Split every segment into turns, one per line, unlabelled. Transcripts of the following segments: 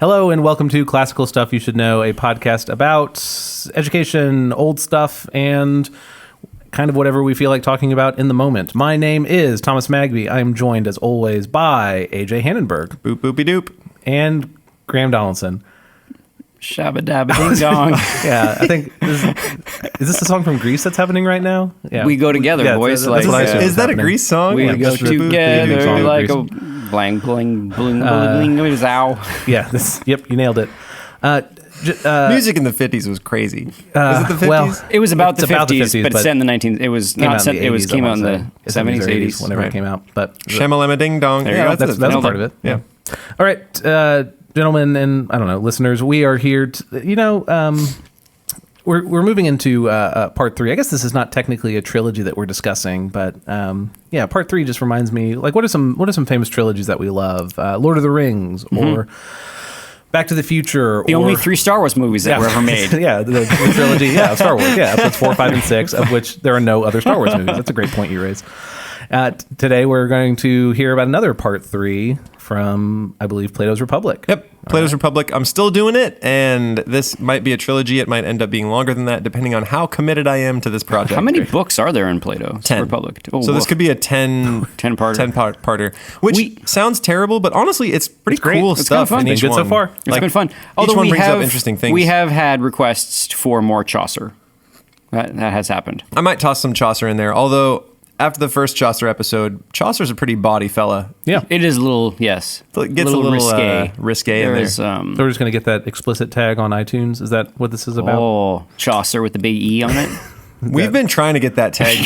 Hello and welcome to Classical Stuff You Should Know, a podcast about education, old stuff, and kind of whatever we feel like talking about in the moment. My name is Thomas Magby. I am joined, as always, by AJ Hannenberg.
Boop, boopy doop.
And Graham Donaldson.
Shabba dabba ding dong.
Yeah, I think is this a song from Greece that's happening right now? Yeah,
we go together, boys.
That's what I assume
is that a Greece song?
We go together like a
Greece.
blang bling bling bling zow.
Yeah, yep, you nailed it.
Music in the 50s was crazy. Was it the 50s?
Well,
It was about the
It's
50s, but set in the 19th. It was not set. It was came out in the 70s, 80s,
whenever
right.
it came out. But
Shamalama ding dong.
There you go.
that's a part of it.
Yeah.
All right, gentlemen, and I don't know, listeners, we are here. We're moving into part 3. I guess this is not technically a trilogy that we're discussing, but part 3 just reminds me, like, what are some famous trilogies that we love? Lord of the Rings or Back to the Future.
The only 3 Star Wars movies that were ever made.
Yeah, the trilogy. Yeah, Star Wars. Yeah, episodes 4, 5, and 6, of which there are no other Star Wars movies. That's a great point you raise. Today we're going to hear about another part 3 from, I believe, Plato's Republic.
Yep. Plato's Republic. I'm still doing it, and this might be a trilogy. It might end up being longer than that, depending on how committed I am to this project.
How many books are there in Plato's
10.
Republic?
Oh, so this could be a 10-parter, which sounds terrible, but honestly, it's pretty cool stuff.
It's been
good so far.
It's been fun. Although
each one brings up interesting things.
We have had requests for more Chaucer. That has happened.
I might toss some Chaucer in there, although after the first Chaucer episode, Chaucer's a pretty baudy fella.
Yeah.
It is a little, yes.
It gets a little risque in there.
So we're just going to get that explicit tag on iTunes. Is that what this is about?
Oh, Chaucer with the big E on it.
We've been trying to get that tag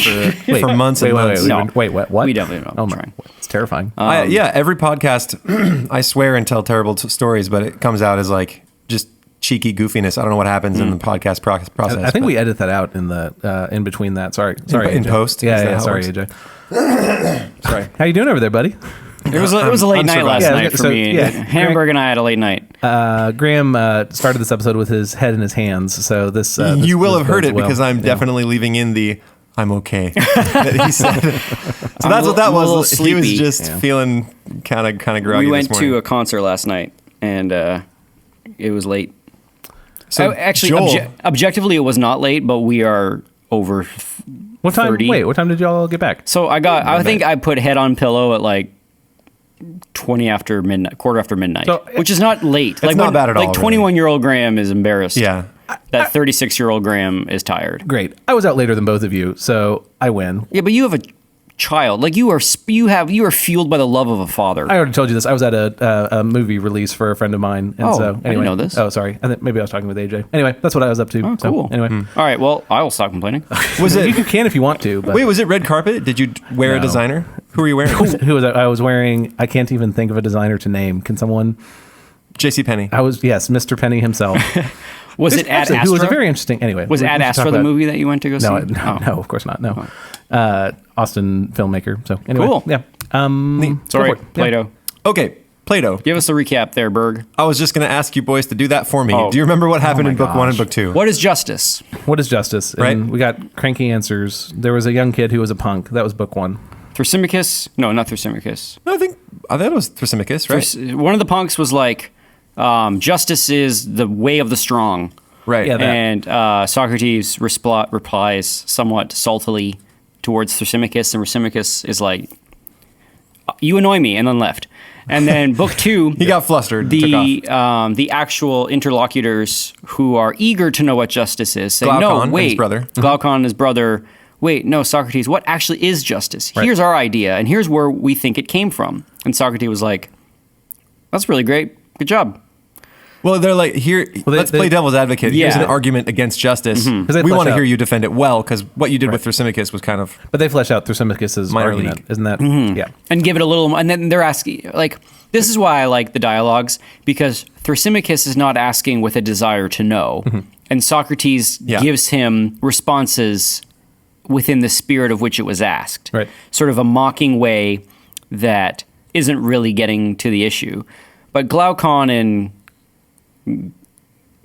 for months and months.
Wait, what?
We definitely don't.
Oh my, it's terrifying.
Every podcast, I swear and tell terrible stories, but it comes out as like just cheeky goofiness. I don't know what happens in the podcast process.
I think we edit that out in the in between that. Sorry,
in
AJ.
post.
Yeah, sorry, AJ. Sorry. How you doing over there, buddy?
It was a late night last night for me.
Yeah,
Hamburg and I had a late night.
Graham started this episode with his head in his hands, so this
you will have heard it
well.
because I'm definitely leaving in the "I'm okay" that he said. So that's what that was. He was just feeling kind of groggy.
We went
this morning.
to a concert last night, and it was late.
So
actually, objectively, it was not late, but we are over.
What time?
30.
Wait, what time did y'all get back?
So I think I put head on pillow at like 20 after midnight, quarter after midnight, which is not late.
It's not bad at all.
Like 21-year-old Graham is embarrassed.
Yeah.
That 36-year-old Graham is tired.
Great. I was out later than both of you, so I win.
Yeah, but you have a child. Like you are fueled by the love of a father.
I already told you this. I was at a movie release for a friend of mine, and so anyway.
I didn't know this.
Oh, sorry. I think maybe I was talking with AJ. Anyway, that's what I was up to.
Oh, cool.
So, anyway,
All right. Well, I will stop complaining.
Was it?
You can if you want to. But
Wait, was it red carpet? Did you wear a designer? Who were you wearing?
Who was I was wearing? I can't even think of a designer to name. Can someone?
JCPenney.
Yes, Mr. Penny himself.
Was it Ad Astra?
Who was a very interesting. Anyway,
was Ad Astra the movie that you went to go see?
No, of course not. No, Austin filmmaker. So anyway,
cool.
Yeah.
Sorry, Plato.
Yeah. Okay, Plato.
Give us a recap there, Berg.
I was just going to ask you boys to do that for me.
Oh.
Do you remember what happened in book 1 and book 2?
What is justice?
What is justice?
Right.
And we got cranky answers. There was a young kid who was a punk. That was book 1.
Thrasymachus? No, not Thrasymachus.
No, I thought it was Thrasymachus, right?
One of the punks was like, justice is the way of the strong.
Right.
Yeah, that.
And Socrates replies somewhat saltily towards Thrasymachus, and Thrasymachus is like, you annoy me, and then left. And then book 2,
he got flustered.
The actual interlocutors who are eager to know what justice is say,
Glaucon
no, wait.
And his brother.
Glaucon and his brother. Wait, no, Socrates, what actually is justice?
Right.
Here's our idea, and here's where we think it came from. And Socrates was like, that's really great. Good job.
Well, they're like, let's play devil's advocate.
Yeah.
Here's an argument against justice.
Mm-hmm.
We want to hear you defend it well, because what you did with Thrasymachus was kind of...
But they flesh out Thrasymachus'
minor
argument,
league.
isn't that? Yeah.
And give it a little, and then they're asking, like, this is why I like the dialogues, because Thrasymachus is not asking with a desire to know, and Socrates gives him responses within the spirit of which it was asked.
Right.
Sort of a mocking way that isn't really getting to the issue. But Glaucon and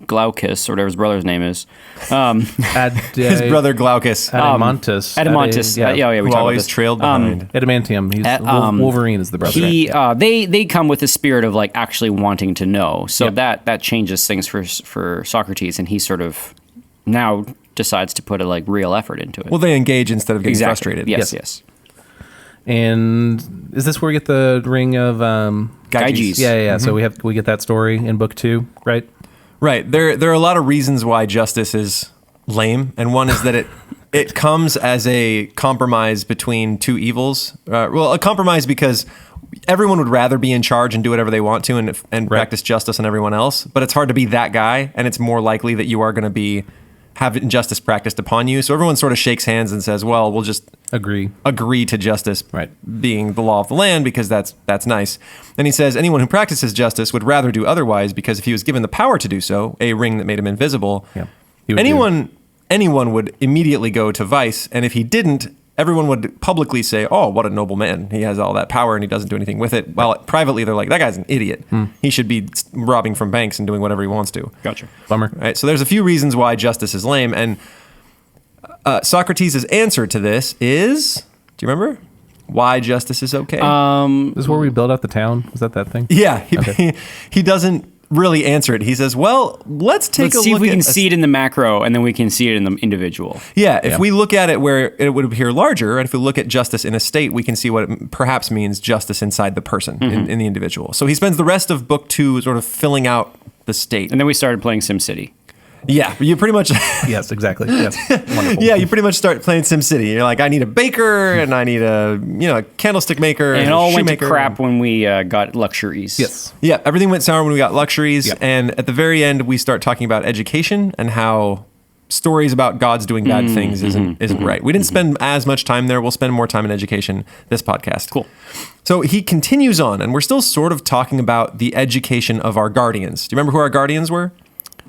Glaucus, or whatever his brother's name is.
His brother Glaucus,
Adamantus.
We
who
talked
always
about this.
trailed behind.
Adamantium. He's Wolverine is the brother.
They come with the spirit of like actually wanting to know. So that changes things for Socrates, and he sort of now decides to put a like real effort into it.
Well, they engage instead of getting frustrated.
Yes.
And is this where we get the ring of
Gyges?
Yeah. So we get that story in book 2, right?
Right. There are a lot of reasons why justice is lame, and one is that it comes as a compromise between two evils. A compromise because everyone would rather be in charge and do whatever they want to and practice justice on everyone else, but it's hard to be that guy, and it's more likely that you are going to have injustice practiced upon you. So everyone sort of shakes hands and says, well, we'll just agree to justice being the law of the land because that's nice. And he says anyone who practices justice would rather do otherwise because if he was given the power to do so, a ring that made him invisible, anyone would immediately go to vice. And if he didn't, everyone would publicly say, oh, what a noble man. He has all that power and he doesn't do anything with it. While privately, they're like, that guy's an idiot. He should be robbing from banks and doing whatever he wants to.
Gotcha.
Bummer.
Right, so there's a few reasons why justice is lame. And Socrates' answer to this is, do you remember? Why justice is okay?
This is where we build out the town? Is that thing?
Yeah. He doesn't really answer it. He says, well, let's see
if we can see it in the macro, and then we can see it in the individual.
Yeah, if we look at it where it would appear larger, and if we look at justice in a state, we can see what it perhaps means justice inside the person, in the individual. So he spends the rest of book 2 sort of filling out the state.
And then we started playing SimCity.
Yeah, you pretty much...
Yes, exactly. Yes. Wonderful.
Yeah, you pretty much start playing SimCity. You're like, I need a baker, and I need a candlestick maker,
and it all went to
shoemaker.
crap when we got luxuries.
Yes.
Yeah, everything went sour when we got luxuries, and at the very end, we start talking about education and how stories about gods doing bad things isn't right. We didn't spend as much time there. We'll spend more time in education this podcast.
Cool.
So he continues on, and we're still sort of talking about the education of our guardians. Do you remember who our guardians were?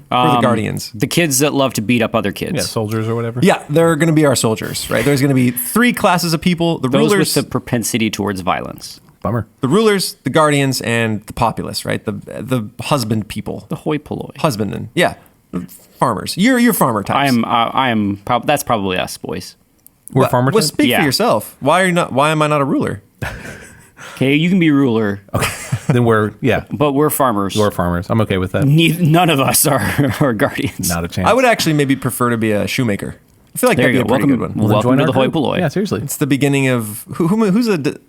The guardians.
The kids that love to beat up other kids.
Yeah, soldiers or whatever.
Yeah, they're going to be our soldiers, right? There's going to be 3 classes of people.
Those
rulers
with the propensity towards violence.
Bummer.
The rulers, the guardians, and the populace, right? The husband people.
The hoi polloi.
Husbandmen. Yeah. Farmers. You're farmer types.
That's probably us, boys.
We're farmers?
Well, speak for yourself. Why am I not a ruler?
Okay, you can be ruler.
Okay. Then
but we're farmers.
We're farmers. I'm okay with that.
None of us are guardians.
Not a chance.
I would actually maybe prefer to be a shoemaker. I feel like that'd be a pretty good one.
Welcome to the hoi polloi.
Yeah, seriously.
It's the beginning of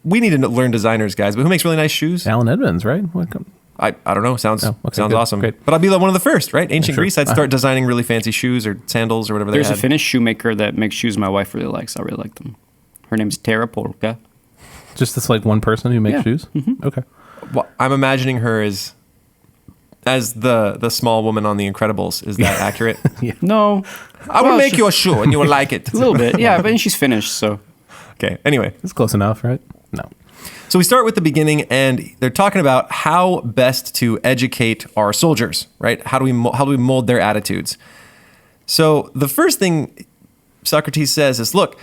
we need to learn designers, guys. But who makes really nice shoes?
Alan Edmonds, right?
I don't know. Sounds
good.
awesome.
Great.
But I'll be like one of the first, right? Ancient
Sure.
Greece, I'd start designing really fancy shoes or sandals or whatever they had.
There's a Finnish shoemaker that makes shoes my wife really likes. I really like them. Her name's Tara Polka.
Just this like one person who makes shoes?
Mm-hmm.
Okay.
Well, I'm imagining her as the small woman on The Incredibles. Is that accurate?
Yeah.
No.
I will make you a shoe and you will like it.
A little bit. Yeah, but she's Finnish, so.
Okay. Anyway.
It's close enough, right? No.
So we start with the beginning, and they're talking about how best to educate our soldiers, right? How do we mold their attitudes? So the first thing Socrates says is, look,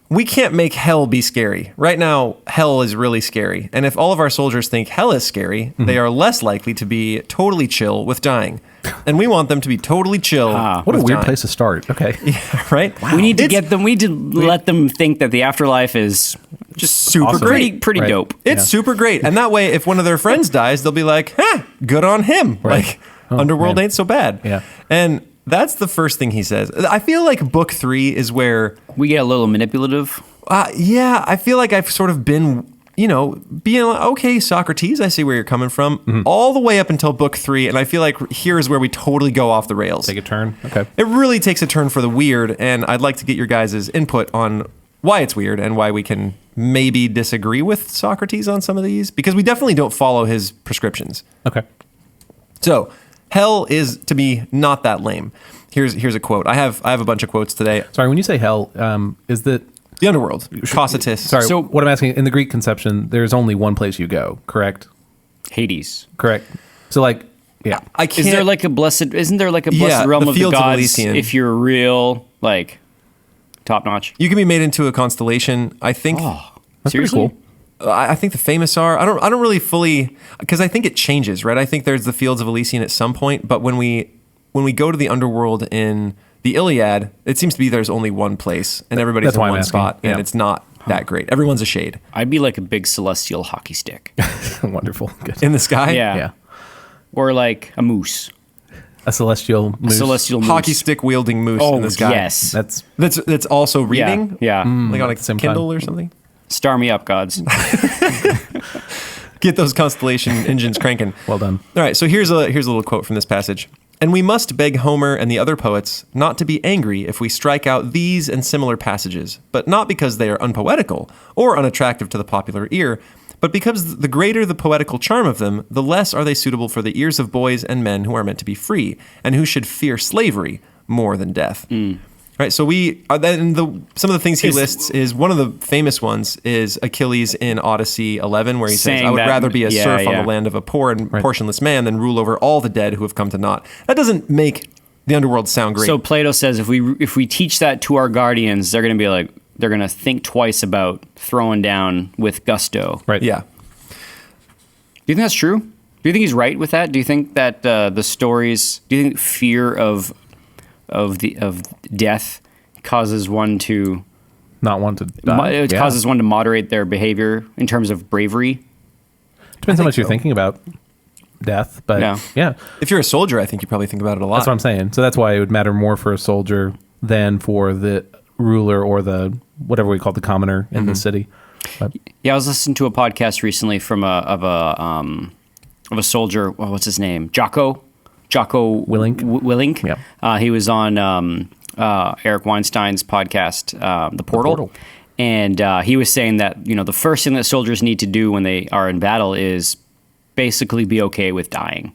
we can't make hell be scary. Right now, hell is really scary. And if all of our soldiers think hell is scary, they are less likely to be totally chill with dying. And we want them to be totally chill.
What a weird place to start. Okay.
Yeah, right?
Wow. We need to let them think that the afterlife is just super
awesome.
great. Pretty dope.
It's super great. And that way, if one of their friends dies, they'll be like, good on him.
Right.
Like, Underworld ain't so bad.
Yeah.
And that's the first thing he says. I feel like book 3 is where...
we get a little manipulative.
Yeah, I feel like I've sort of been, being like, okay, Socrates, I see where you're coming from, all the way up until book 3. And I feel like here is where we totally go off the rails.
Take a turn. Okay.
It really takes a turn for the weird. And I'd like to get your guys' input on why it's weird and why we can maybe disagree with Socrates on some of these, because we definitely don't follow his prescriptions.
Okay.
So... hell is to be not that lame. Here's a quote. I have a bunch of quotes today.
Sorry, when you say hell, is that
the underworld? Cossetus.
Sorry.
So-
what I'm asking in the Greek conception, there's only one place you go. Correct.
Hades.
Correct. So like, yeah.
I can't.
Isn't there like a blessed realm
the
of the
fields of
gods
Elysium.
if you're real, like, top notch?
You can be made into a constellation. I think.
That's pretty
Seriously?
cool.
I think the famous are. I don't really fully, because I think it changes, right? I think there's the fields of Elysium at some point, but when we when we go to the underworld in the Iliad, it seems to be there's only one place, and everybody's
That's
in
why I'm
one
asking.
spot, and
Yeah.
it's not that great. Everyone's a shade.
I'd be like a big celestial hockey stick.
Wonderful. Good.
In the sky?
Yeah. Or like a moose.
A celestial
A
moose.
celestial moose.
Hockey stick wielding moose
Oh,
in the sky.
yes.
That's
also reading?
Yeah.
Like on a
at the same
Kindle
time.
or something?
Star me up, gods.
Get those constellation engines cranking.
well done.
All right, so here's a little quote from this passage. And we must beg Homer and the other poets not to be angry if we strike out these and similar passages, but not because they are unpoetical or unattractive to the popular ear, but because the greater the poetical charm of them, the less are they suitable for the ears of boys and men who are meant to be free, and who should fear slavery more than death. Right, so some of the things he lists is one of the famous ones is Achilles in Odyssey 11, where he says,
Saying
"I would
that-
rather be a
yeah,
serf on
yeah.
the land of a poor and portionless man than rule over all the dead who have come to naught." That doesn't make the underworld sound great.
So Plato says if we teach that to our guardians, they're going to think twice about throwing down with gusto.
Right.
yeah,
Do you think that's true? Do you think he's right with that? Do you think that the stories? Do you think fear of death causes one to
Not want to die.
it
Yeah.
causes one to moderate their behavior in terms of bravery?
Depends how much
so.
you're thinking about death, but
Yeah.
yeah.
if you're a soldier, I think you probably think about it a lot.
That's what I'm saying. So that's why it would matter more for a soldier than for the ruler or the whatever we call the commoner in the city. But
Yeah, I was listening to a podcast recently from of a soldier. Well, what's his name? Jocko
Willink.
Willink.
Yeah.
He was on Eric Weinstein's podcast, The Portal. And he was saying that the first thing that soldiers need to do when they are in battle is basically be okay with dying.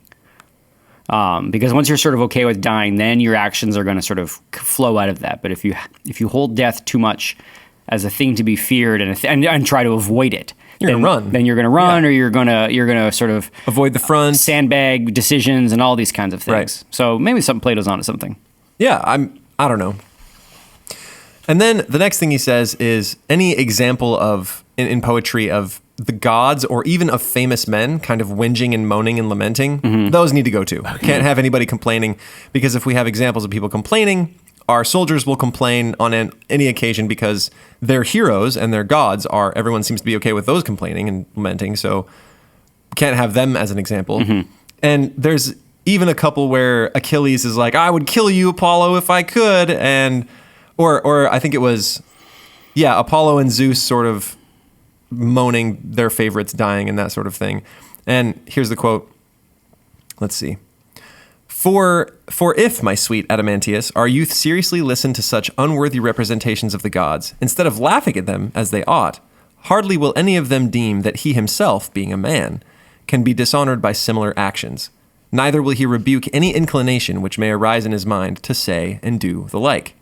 Because once you're sort of okay with dying, then your actions are going to sort of flow out of that. But if you hold death too much as a thing to be feared and try to avoid it,
You're gonna run.
Then you're going to run, or you're gonna sort of
Avoid the front.
sandbag decisions and all these kinds of things.
Right.
So maybe Plato's onto something.
Yeah, I don't know. And then the next thing he says is any example of in poetry of the gods or even of famous men kind of whinging and moaning and lamenting, those need to go too. Can't have anybody complaining, because if we have examples of people complaining, our soldiers will complain on any occasion because their heroes and their gods everyone seems to be okay with those complaining and lamenting, so can't have them as an example. And there's even a couple where Achilles is like, "I would kill you, Apollo, if I could," and or I think it was, Apollo and Zeus sort of moaning their favorites dying and that sort of thing. And here's the quote. Let's see. For if, my sweet Adamantius, our youth seriously listen to such unworthy representations of the gods, instead of laughing at them as they ought, hardly will any of them deem that he himself, being a man, can be dishonored by similar actions. Neither will he rebuke any inclination which may arise in his mind to say and do the like.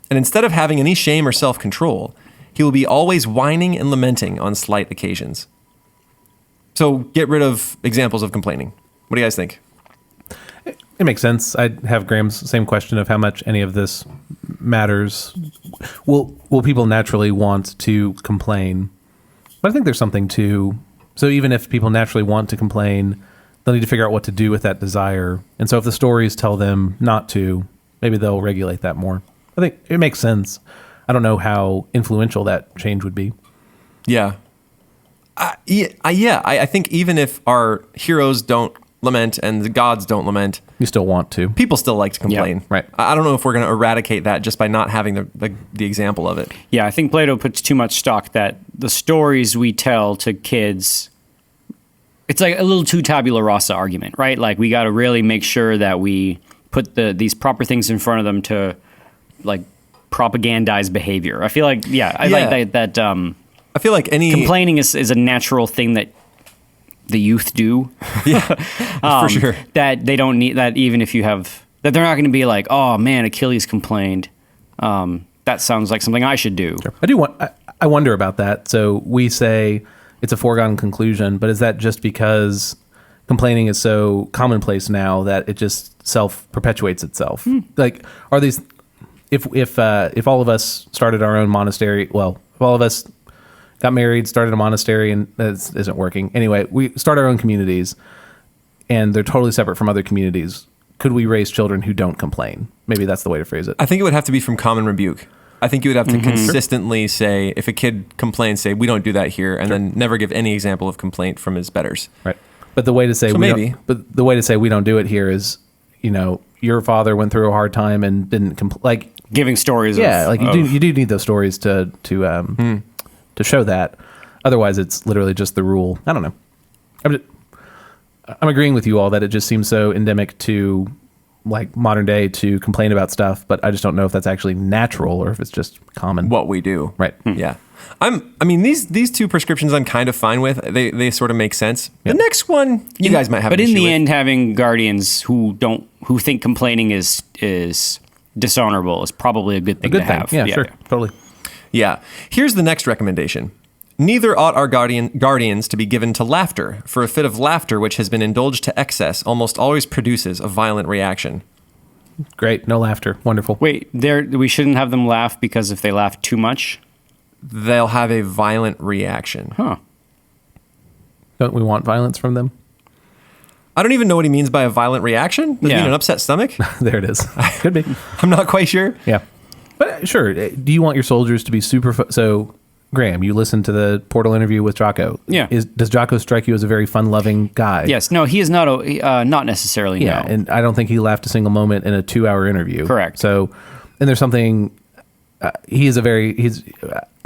And instead of having any shame or self-control, he will be always whining and lamenting on slight occasions. So get rid of examples of complaining. What do you guys think?
it makes sense. I have Graham's same question of how much any of this matters. Will people naturally want to complain? But I think there's something to. So even if people naturally want to complain, they'll need to figure out what to do with that desire. And so if the stories tell them not to, maybe they'll regulate that more. I think it makes sense. I don't know how influential that change would be.
Yeah. I think even if our heroes don't lament and the gods don't lament,
You still want to.
people still like to complain.
Yeah, right.
I don't know if we're going to eradicate that just by not having the example of it.
Yeah, I think Plato puts too much stock that the stories we tell to kids, it's like a little too tabula rasa argument, right? Like we got to really make sure that we put these proper things in front of them to like propagandize behavior. I feel like, I like that
I feel like any
complaining is a natural thing that the youth do.
for sure.
That they don't need that, even if you have that, they're not going to be like, oh man, Achilles complained. That sounds like something I should do.
I do want. I wonder about that. So we say it's a foregone conclusion, but is that just because complaining is so commonplace now that it just self-perpetuates itself? Like, are these? If all of us started our own monastery, well, if all of us got married, started a monastery, and that isn't working. Anyway, we start our own communities, and they're totally separate from other communities. could we raise children who don't complain? Maybe that's the way to phrase it.
I think it would have to be from common rebuke. I think you would have to consistently say, if a kid complains, say, we don't do that here, and then never give any example of complaint from his betters.
Right. But the way to say the way to say we don't do it here is, your father went through a hard time and didn't like
giving stories.
Yeah, you do need those stories to show that. Otherwise, it's literally just the rule. I don't know. I'm agreeing with you all that it just seems so endemic to like modern day to complain about stuff, but I just don't know if that's actually natural or if it's just common.
What we do.
Right.
Yeah. These two prescriptions I'm kind of fine with. They sort of make sense. Yep. The next one, you guys might have
but
an
in
issue
the
with.
end, having guardians who think complaining is dishonorable is probably a good thing to have.
Yeah, sure. Totally.
Yeah. Here's the next recommendation. Neither ought our guardians to be given to laughter, for a fit of laughter which has been indulged to excess almost always produces a violent reaction.
Great. No laughter. Wonderful.
Wait, we shouldn't have them laugh because if they laugh too much,
they'll have a violent reaction.
Huh.
Don't we want violence from them?
I don't even know what he means by a violent reaction. Does he mean an upset stomach?
There it is. Could be.
I'm not quite sure.
Yeah. But sure. Do you want your soldiers to be super... So, Graham, you listened to the Portal interview with Jocko.
Yeah.
Does Jocko strike you as a very fun-loving guy?
Yes. No, he is not not necessarily,
Yeah,
no.
and I don't think he laughed a single moment in a 2-hour interview.
Correct.
So, and there's something... I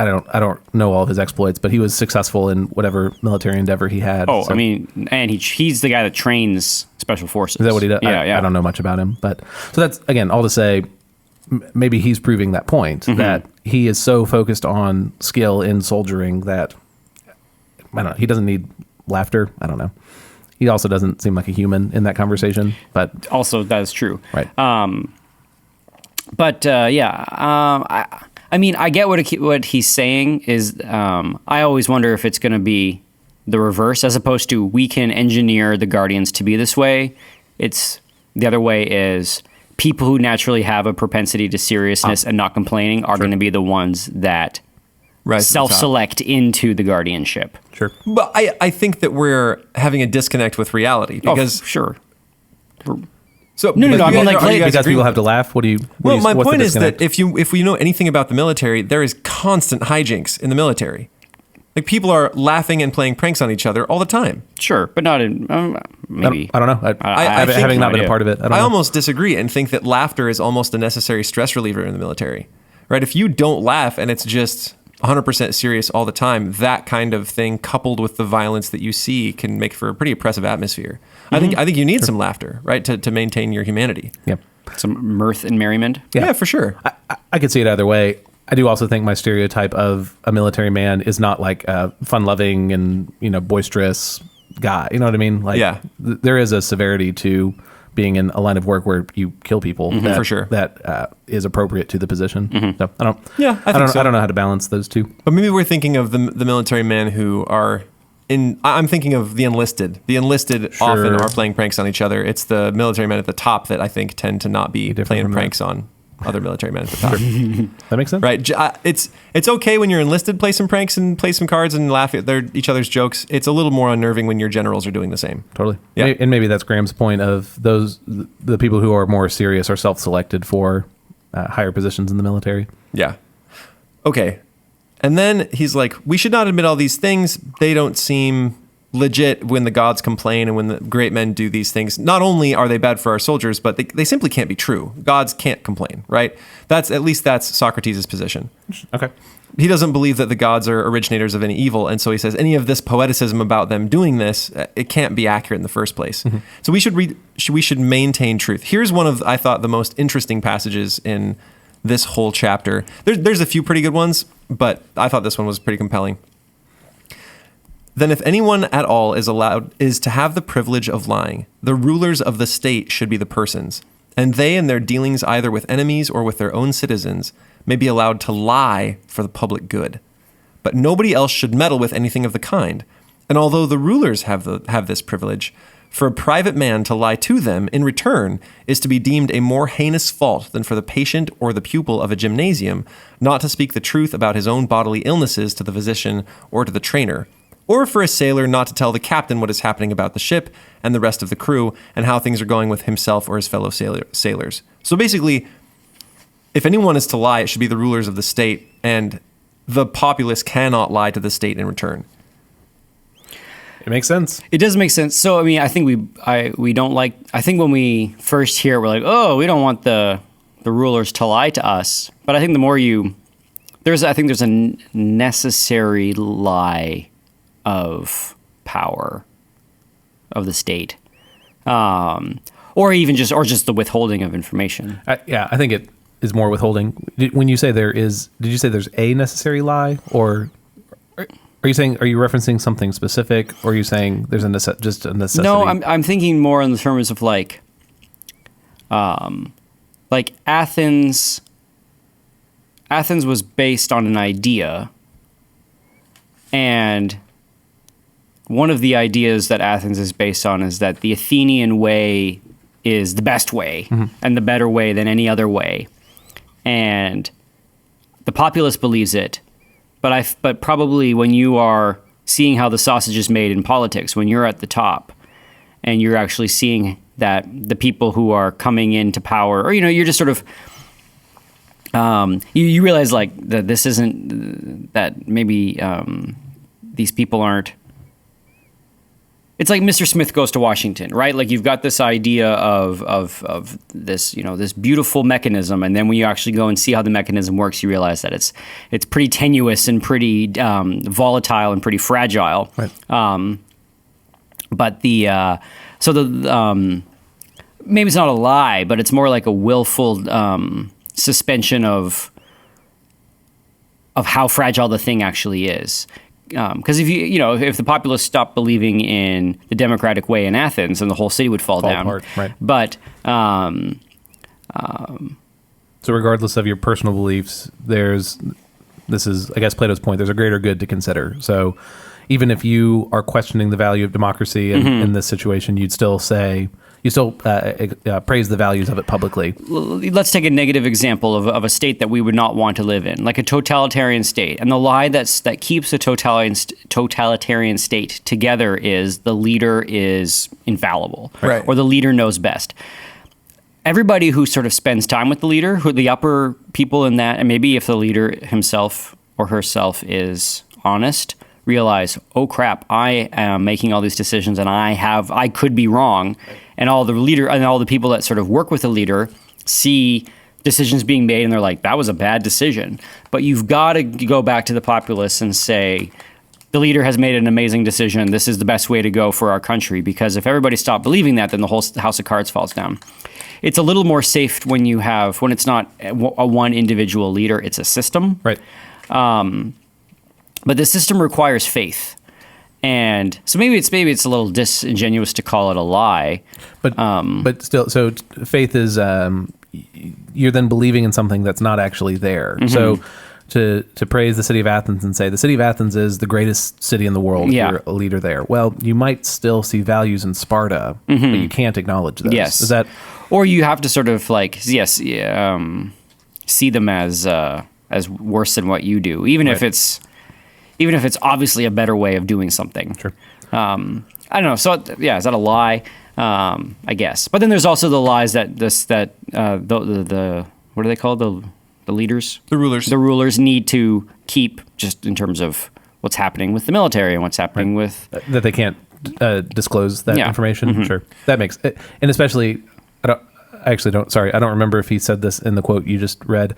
don't know all of his exploits, but he was successful in whatever military endeavor he had.
Oh, so. And he's the guy that trains special forces.
Is that what he does?
Yeah,
I don't know much about him, but so that's again all to say. Maybe he's proving that point that he is so focused on skill in soldiering that I don't know. He doesn't need laughter. I don't know. He also doesn't seem like a human in that conversation, but
also that is true.
Right.
I get what he's saying is, I always wonder if it's going to be the reverse, as opposed to we can engineer the guardians to be this way. It's the other way is people who naturally have a propensity to seriousness and not complaining are going to be the ones that self-select into the guardianship.
Sure.
But I think that we're having a disconnect with reality because
sure.
So
No, I mean, like,
because people have to laugh.
My point is that if we know anything about the military, there is constant hijinks in the military. Like people are laughing and playing pranks on each other all the time.
Sure, but not in maybe.
I don't know. I
think
having not been a part of it,
I almost disagree and think that laughter is almost a necessary stress reliever in the military. Right? If you don't laugh and it's just 100% serious all the time, that kind of thing coupled with the violence that you see can make for a pretty oppressive atmosphere. I think you need some laughter, right, to maintain your humanity.
Yep.
Some mirth and merriment.
Yeah, for sure.
I could see it either way. I do also think my stereotype of a military man is not like a fun-loving and boisterous guy. You know what I mean? Like, there is a severity to being in a line of work where you kill people
for sure.
that is appropriate to the position. So I don't.
Yeah, I
don't know how to balance those two.
But maybe we're thinking of the military men who are in. I'm thinking of the enlisted. The enlisted often are playing pranks on each other. It's the military men at the top that I think tend to not be playing pranks on other military men at the top.
That makes sense,
right? It's okay when you're enlisted, play some pranks and play some cards and laugh at each other's jokes. It's a little more unnerving when your generals are doing the same.
Totally.
Yeah.
And maybe that's Graham's point of the people who are more serious are self-selected for higher positions in the military.
Yeah. Okay. And then he's like, we should not admit all these things. They don't seem legit when the gods complain and when the great men do these things. Not only are they bad for our soldiers, but they simply can't be true. Gods can't complain, right? That's Socrates' position.
Okay.
He doesn't believe that the gods are originators of any evil, and so he says any of this poeticism about them doing this, it can't be accurate in the first place. So we should maintain truth. Here's one of, I thought, the most interesting passages in this whole chapter. There's a few pretty good ones, but I thought this one was pretty compelling. Then if anyone at all is to have the privilege of lying, the rulers of the state should be the persons, and they in their dealings either with enemies or with their own citizens may be allowed to lie for the public good. But nobody else should meddle with anything of the kind. And although the rulers have this privilege, for a private man to lie to them in return is to be deemed a more heinous fault than for the patient or the pupil of a gymnasium not to speak the truth about his own bodily illnesses to the physician or to the trainer. or for a sailor not to tell the captain what is happening about the ship and the rest of the crew and how things are going with himself or his fellow sailors. So basically, if anyone is to lie, it should be the rulers of the state, and the populace cannot lie to the state in return.
It makes sense.
It does make sense. So, I mean, I think we don't like, I think when we first hear it, we're like, oh, we don't want the rulers to lie to us. But I think the more I think there's a necessary lie of power of the state. Or just the withholding of information.
I think it is more withholding. When you say did you say there's a necessary lie, or are you referencing something specific, or are you saying there's just a necessity?
No, I'm thinking more in the terms of like Athens. Athens was based on an idea, and one of the ideas that Athens is based on is that the Athenian way is the best way and the better way than any other way. And the populace believes it, but probably when you are seeing how the sausage is made in politics, when you're at the top and you're actually seeing that the people who are coming into power, or, you're just sort of, you realize like that this isn't, that maybe these people aren't. It's like Mr. Smith Goes to Washington, right? Like you've got this idea of this, this beautiful mechanism, and then when you actually go and see how the mechanism works, you realize that it's pretty tenuous and pretty volatile and pretty fragile.
Right.
But maybe it's not a lie, but it's more like a willful suspension of how fragile the thing actually is. Because if the populace stopped believing in the democratic way in Athens, then the whole city would fall down.
Apart, right.
But
so regardless of your personal beliefs, this is, I guess, Plato's point. There's a greater good to consider. So even if you are questioning the value of democracy in this situation, you'd still say. You still praise the values of it publicly.
Let's take a negative example of a state that we would not want to live in, like a totalitarian state. And the lie that keeps a totalitarian state together is the leader is infallible,
right,
or the leader knows best. Everybody who sort of spends time with the leader, who the upper people in that, and maybe if the leader himself or herself is honest, realize, oh crap, I am making all these decisions and I could be wrong. And all the people that sort of work with the leader see decisions being made and they're like, that was a bad decision. But you've got to go back to the populace and say, the leader has made an amazing decision. This is the best way to go for our country. Because if everybody stopped believing that, then the whole house of cards falls down. It's a little more safe when it's not a one individual leader, it's a system.
Right.
But the system requires faith. And so maybe it's a little disingenuous to call it a lie.
But still, so faith is, you're then believing in something that's not actually there. Mm-hmm. So to praise the city of Athens and say the city of Athens is the greatest city in the world, you're a leader there. Well, you might still see values in Sparta, but you can't acknowledge those.
Yes.
Is that,
or you have to sort of like, see them as worse than what you do, even if it's obviously a better way of doing something.
Sure.
I don't know. So is that a lie? I guess. But then there's also the lies that the what are they called? The leaders?
The rulers.
The rulers need to keep, just in terms of what's happening with the military and what's happening with...
That they can't disclose that information?
Mm-hmm.
Sure. That makes... And especially, I don't remember if he said this in the quote you just read.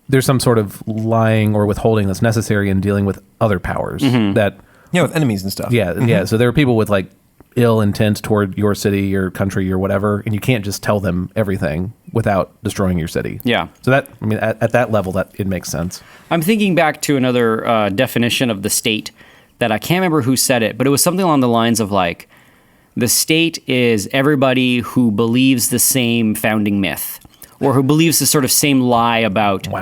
There's some sort of lying or withholding that's necessary in dealing with other powers that...
Yeah, with enemies and stuff.
Yeah, yeah. So there are people with like ill intent toward your city, your country, or whatever, and you can't just tell them everything without destroying your city.
Yeah.
So that, I mean, at that level, that it makes sense.
I'm thinking back to another definition of the state that I can't remember who said it, but it was something along the lines of like, the state is everybody who believes the same founding myth, or who believes the sort of same lie about the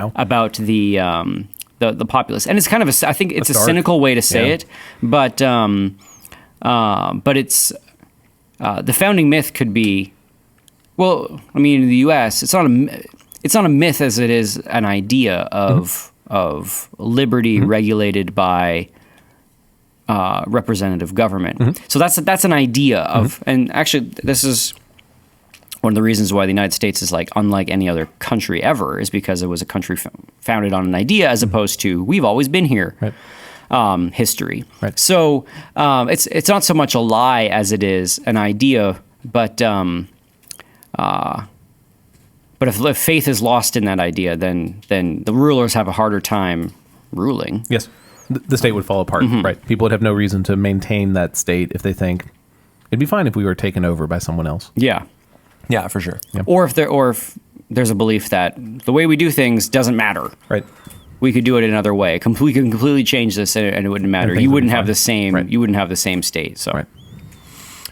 populace. And it's kind of I think it's a cynical way to say it, but it's the founding myth could be, well, I mean, in the U.S., it's not a myth as it is an idea of liberty regulated by representative government. So that's an idea of, and actually this is one of the reasons why the United States is like unlike any other country ever, is because it was a country founded on an idea as opposed to we've always been here.
Right.
History.
Right.
So it's not so much a lie as it is an idea, but if faith is lost in that idea, then the rulers have a harder time ruling.
Yes. The state would fall apart, right? People would have no reason to maintain that state if they think it'd be fine if we were taken over by someone else.
Yeah.
Yeah, for sure.
Yeah.
Or if there's a belief that the way we do things doesn't matter.
Right. We
could do it another way. We can completely change this, and it wouldn't matter. You wouldn't have the same.
Right.
You wouldn't have the same state. So.
Right.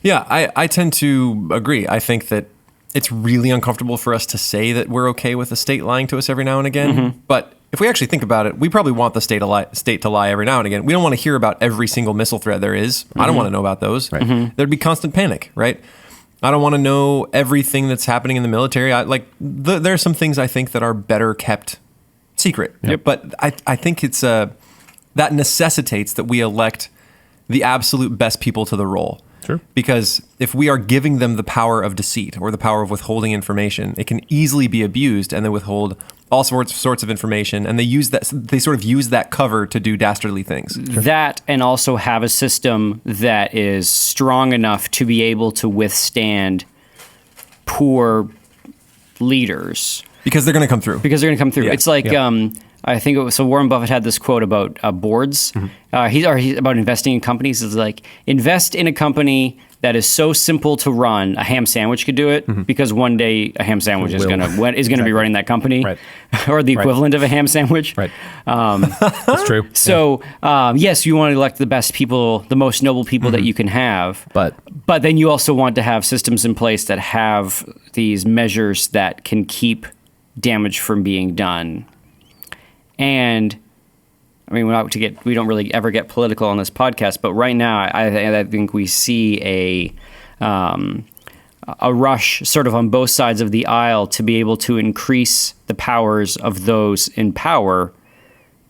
Yeah, I tend to agree. I think that it's really uncomfortable for us to say that we're okay with the state lying to us every now and again. But if we actually think about it, we probably want the state to lie every now and again. We don't want to hear about every single missile threat there is. I don't want to know about those. Right. There'd be constant panic, right? I don't want to know everything that's happening in the military. There are some things I think that are better kept secret.
Yep.
But I think it's that necessitates that we elect the absolute best people to the role.
Sure.
Because if we are giving them the power of deceit or the power of withholding information, it can easily be abused and they withhold all sorts of information, and they sort of use that cover to do dastardly things.
That, and also have a system that is strong enough to be able to withstand poor leaders.
Because they're going to come through.
Yeah. It's like, I think so Warren Buffett had this quote about boards. He's about investing in companies. It's like, invest in a company that is so simple to run, a ham sandwich could do it, because one day a ham sandwich is going to be running that company,
Right.
or the equivalent of a ham sandwich.
Right. That's true.
So, yes, you want to elect the best people, the most noble people that you can have.
But
then you also want to have systems in place that have these measures that can keep damage from being done. And I mean, we don't really ever get political on this podcast, but right now I think we see a rush sort of on both sides of the aisle to be able to increase the powers of those in power,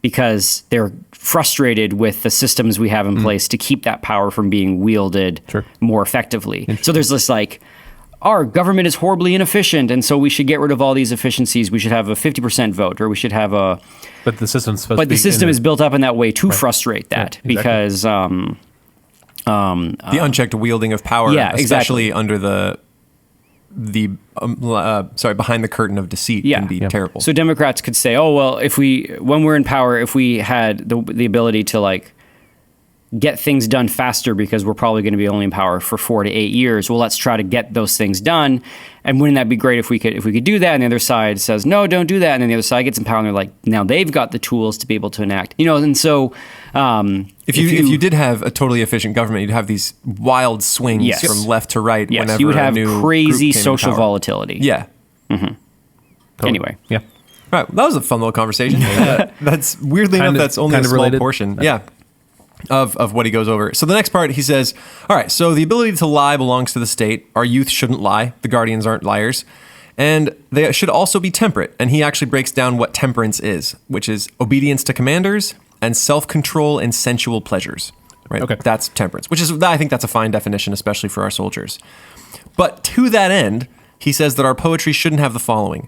because they're frustrated with the systems we have in place to keep that power from being wielded more effectively. So there's this like, our government is horribly inefficient, and so we should get rid of all these efficiencies. We should have a 50% vote, or we should have a...
But the system's supposed
But
to be...
the system is built up in that way to frustrate that,
exactly.
because...
the unchecked wielding of power, especially under behind the curtain of deceit, can be terrible.
So Democrats could say, oh, well, when we're in power, if we had the ability to like get things done faster, because we're probably going to be only in power for 4 to 8 years, well, let's try to get those things done. And wouldn't that be great if we could do that? And the other side says, no, don't do that. And then the other side gets in power, and they're like, now they've got the tools to be able to enact, and so
if you did have a totally efficient government, you'd have these wild swings from left to right.
Yes,
whenever
you would have
a new
crazy
group came
social
in power.
volatility.
Yeah.
Totally.
Anyway.
Yeah.
All right. That was a fun little conversation. That's weirdly enough, that's only a small
related.
portion. Yeah. Of what he goes over. So the next part, he says, all right, so the ability to lie belongs to the state. Our youth shouldn't lie. The guardians aren't liars. And they should also be temperate. And he actually breaks down what temperance is, which is obedience to commanders and self-control and sensual pleasures. Right?
Okay.
That's temperance, I think that's a fine definition, especially for our soldiers. But to that end, he says that our poetry shouldn't have the following.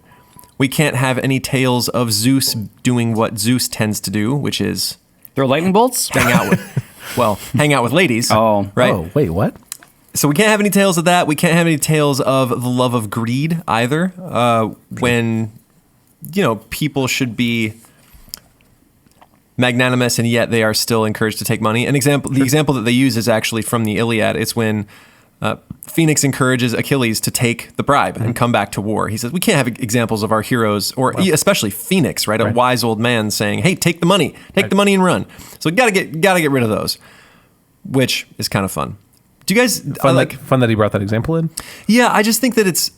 We can't have any tales of Zeus doing what Zeus tends to do, which is...
Throw lightning bolts?
hang out with ladies.
Oh.
Right.
Oh, wait, what?
So we can't have any tales of that. We can't have any tales of the love of greed either. When, people should be magnanimous and yet they are still encouraged to take money. The example that they use is actually from the Iliad. It's when Phoenix encourages Achilles to take the bribe and come back to war. He says, we can't have examples of our heroes, or especially Phoenix, right? A wise old man saying, hey, take the money and run. So we gotta get rid of those, which is kind of fun. Do you guys
fun that he brought that example in?
Yeah, I just think that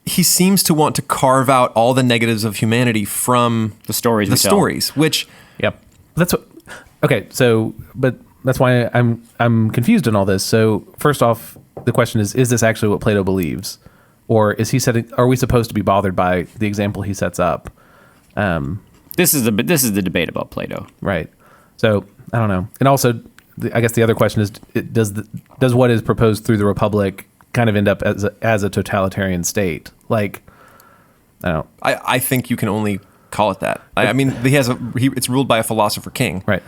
he seems to want to carve out all the negatives of humanity from
the stories.
Which
okay. So, but that's why I'm confused in all this. So first off, the question is this actually what Plato believes, or are we supposed to be bothered by the example he sets up?
This is the debate about Plato,
right? So I don't know, and also I guess the other question is, does what is proposed through the Republic kind of end up as a totalitarian state? Like, I don't know.
I think you can only call it that. I mean, it's ruled by a philosopher king.
Right.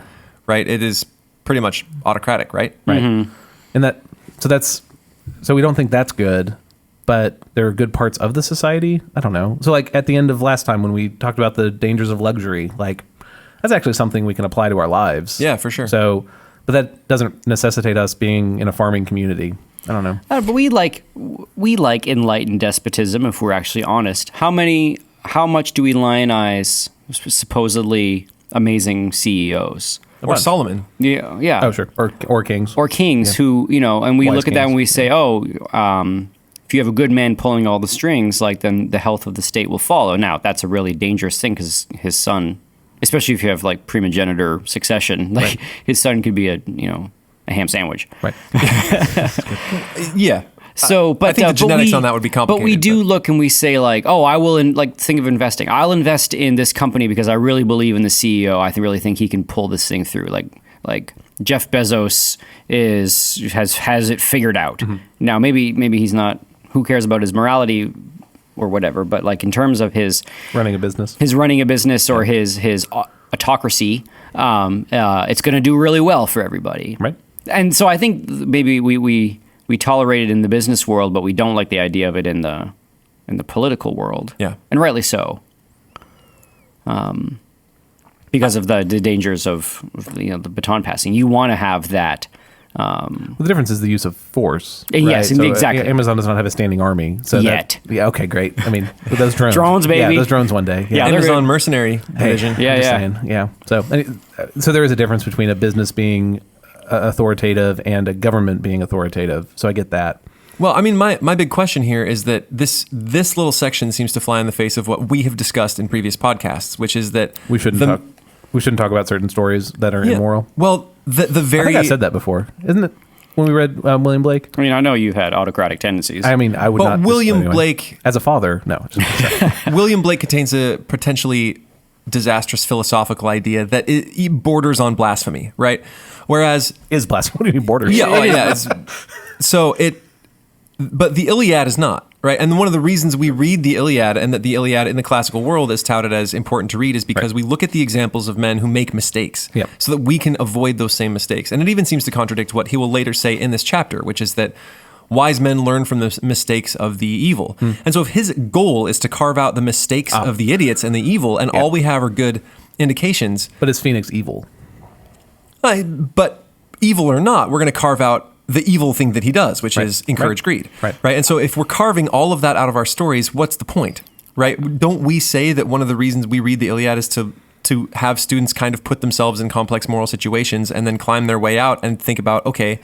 Right. It is pretty much autocratic, right?
Right. And so we don't think that's good, but there are good parts of the society. I don't know. So like at the end of last time when we talked about the dangers of luxury, like that's actually something we can apply to our lives.
Yeah, for sure.
So, but that doesn't necessitate us being in a farming community. I don't know.
But we like enlightened despotism if we're actually honest. How much do we lionize supposedly amazing CEOs?
Or Solomon.
Yeah.
Oh, sure. Or kings.
Or kings who, and we
Wise
look at that
kings.
and we say, if you have a good man pulling all the strings, like then the health of the state will follow. Now, that's a really dangerous thing because his son, especially if you have like primogenitor succession, like his son could be a ham sandwich.
Right.
Yeah.
So, but
I think the genetics on that would be complicated.
But we do look and we say like, I will think of investing. I'll invest in this company because I really believe in the CEO. I really think he can pull this thing through. Like Jeff Bezos has it figured out.
Mm-hmm.
Now maybe he's not. Who cares about his morality or whatever? But like in terms of his
running a business,
or his autocracy, it's going to do really well for everybody.
right?
And so I think maybe we tolerate it in the business world, but we don't like the idea of it in the political world.
Yeah.
And rightly so. Because of the dangers of the baton passing. You want to have that.
Well, the difference is the use of force.
Yes,
right? So,
exactly.
Amazon does not have a standing army. So
Yet.
Okay, great. I mean, with those drones.
Drones, baby.
Yeah, those drones one day.
Yeah, they're
Amazon
good.
mercenary division.
I'm just saying. Yeah. So there is a difference between a business being authoritative and a government being authoritative. So I get that.
Well, I mean, my big question here is that this little section seems to fly in the face of what we have discussed in previous podcasts, which is that
We shouldn't talk about certain stories that are immoral.
Well, the
I
very
think I said that before, isn't it? When we read William Blake.
I mean, I know you've had autocratic tendencies.
I mean, I would
Well,
not.
William
anyway.
Blake-
as a father, no.
William Blake contains a potentially disastrous philosophical idea that it borders on blasphemy, right? Whereas
Is blasphemy? What do you mean borders?
yeah. But the Iliad is not, right? And one of the reasons we read the Iliad and that the Iliad in the classical world is touted as important to read is because we look at the examples of men who make mistakes
Yep.
so that we can avoid those same mistakes. And it even seems to contradict what he will later say in this chapter, which is that wise men learn from the mistakes of the evil. And so if his goal is to carve out the mistakes of the idiots and the evil, and all we have are good indications,
But is Phoenix evil?
but evil or not, we're going to carve out the evil thing that he does, which is encourage greed.
Right.
And so if we're carving all of that out of our stories, what's the point? Right? Don't we say that one of the reasons we read the Iliad is to have students kind of put themselves in complex moral situations and then climb their way out and think about, okay,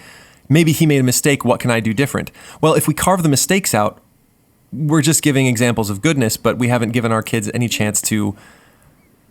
maybe he made a mistake, what can I do different? Well, if we carve the mistakes out, we're just giving examples of goodness, but we haven't given our kids any chance to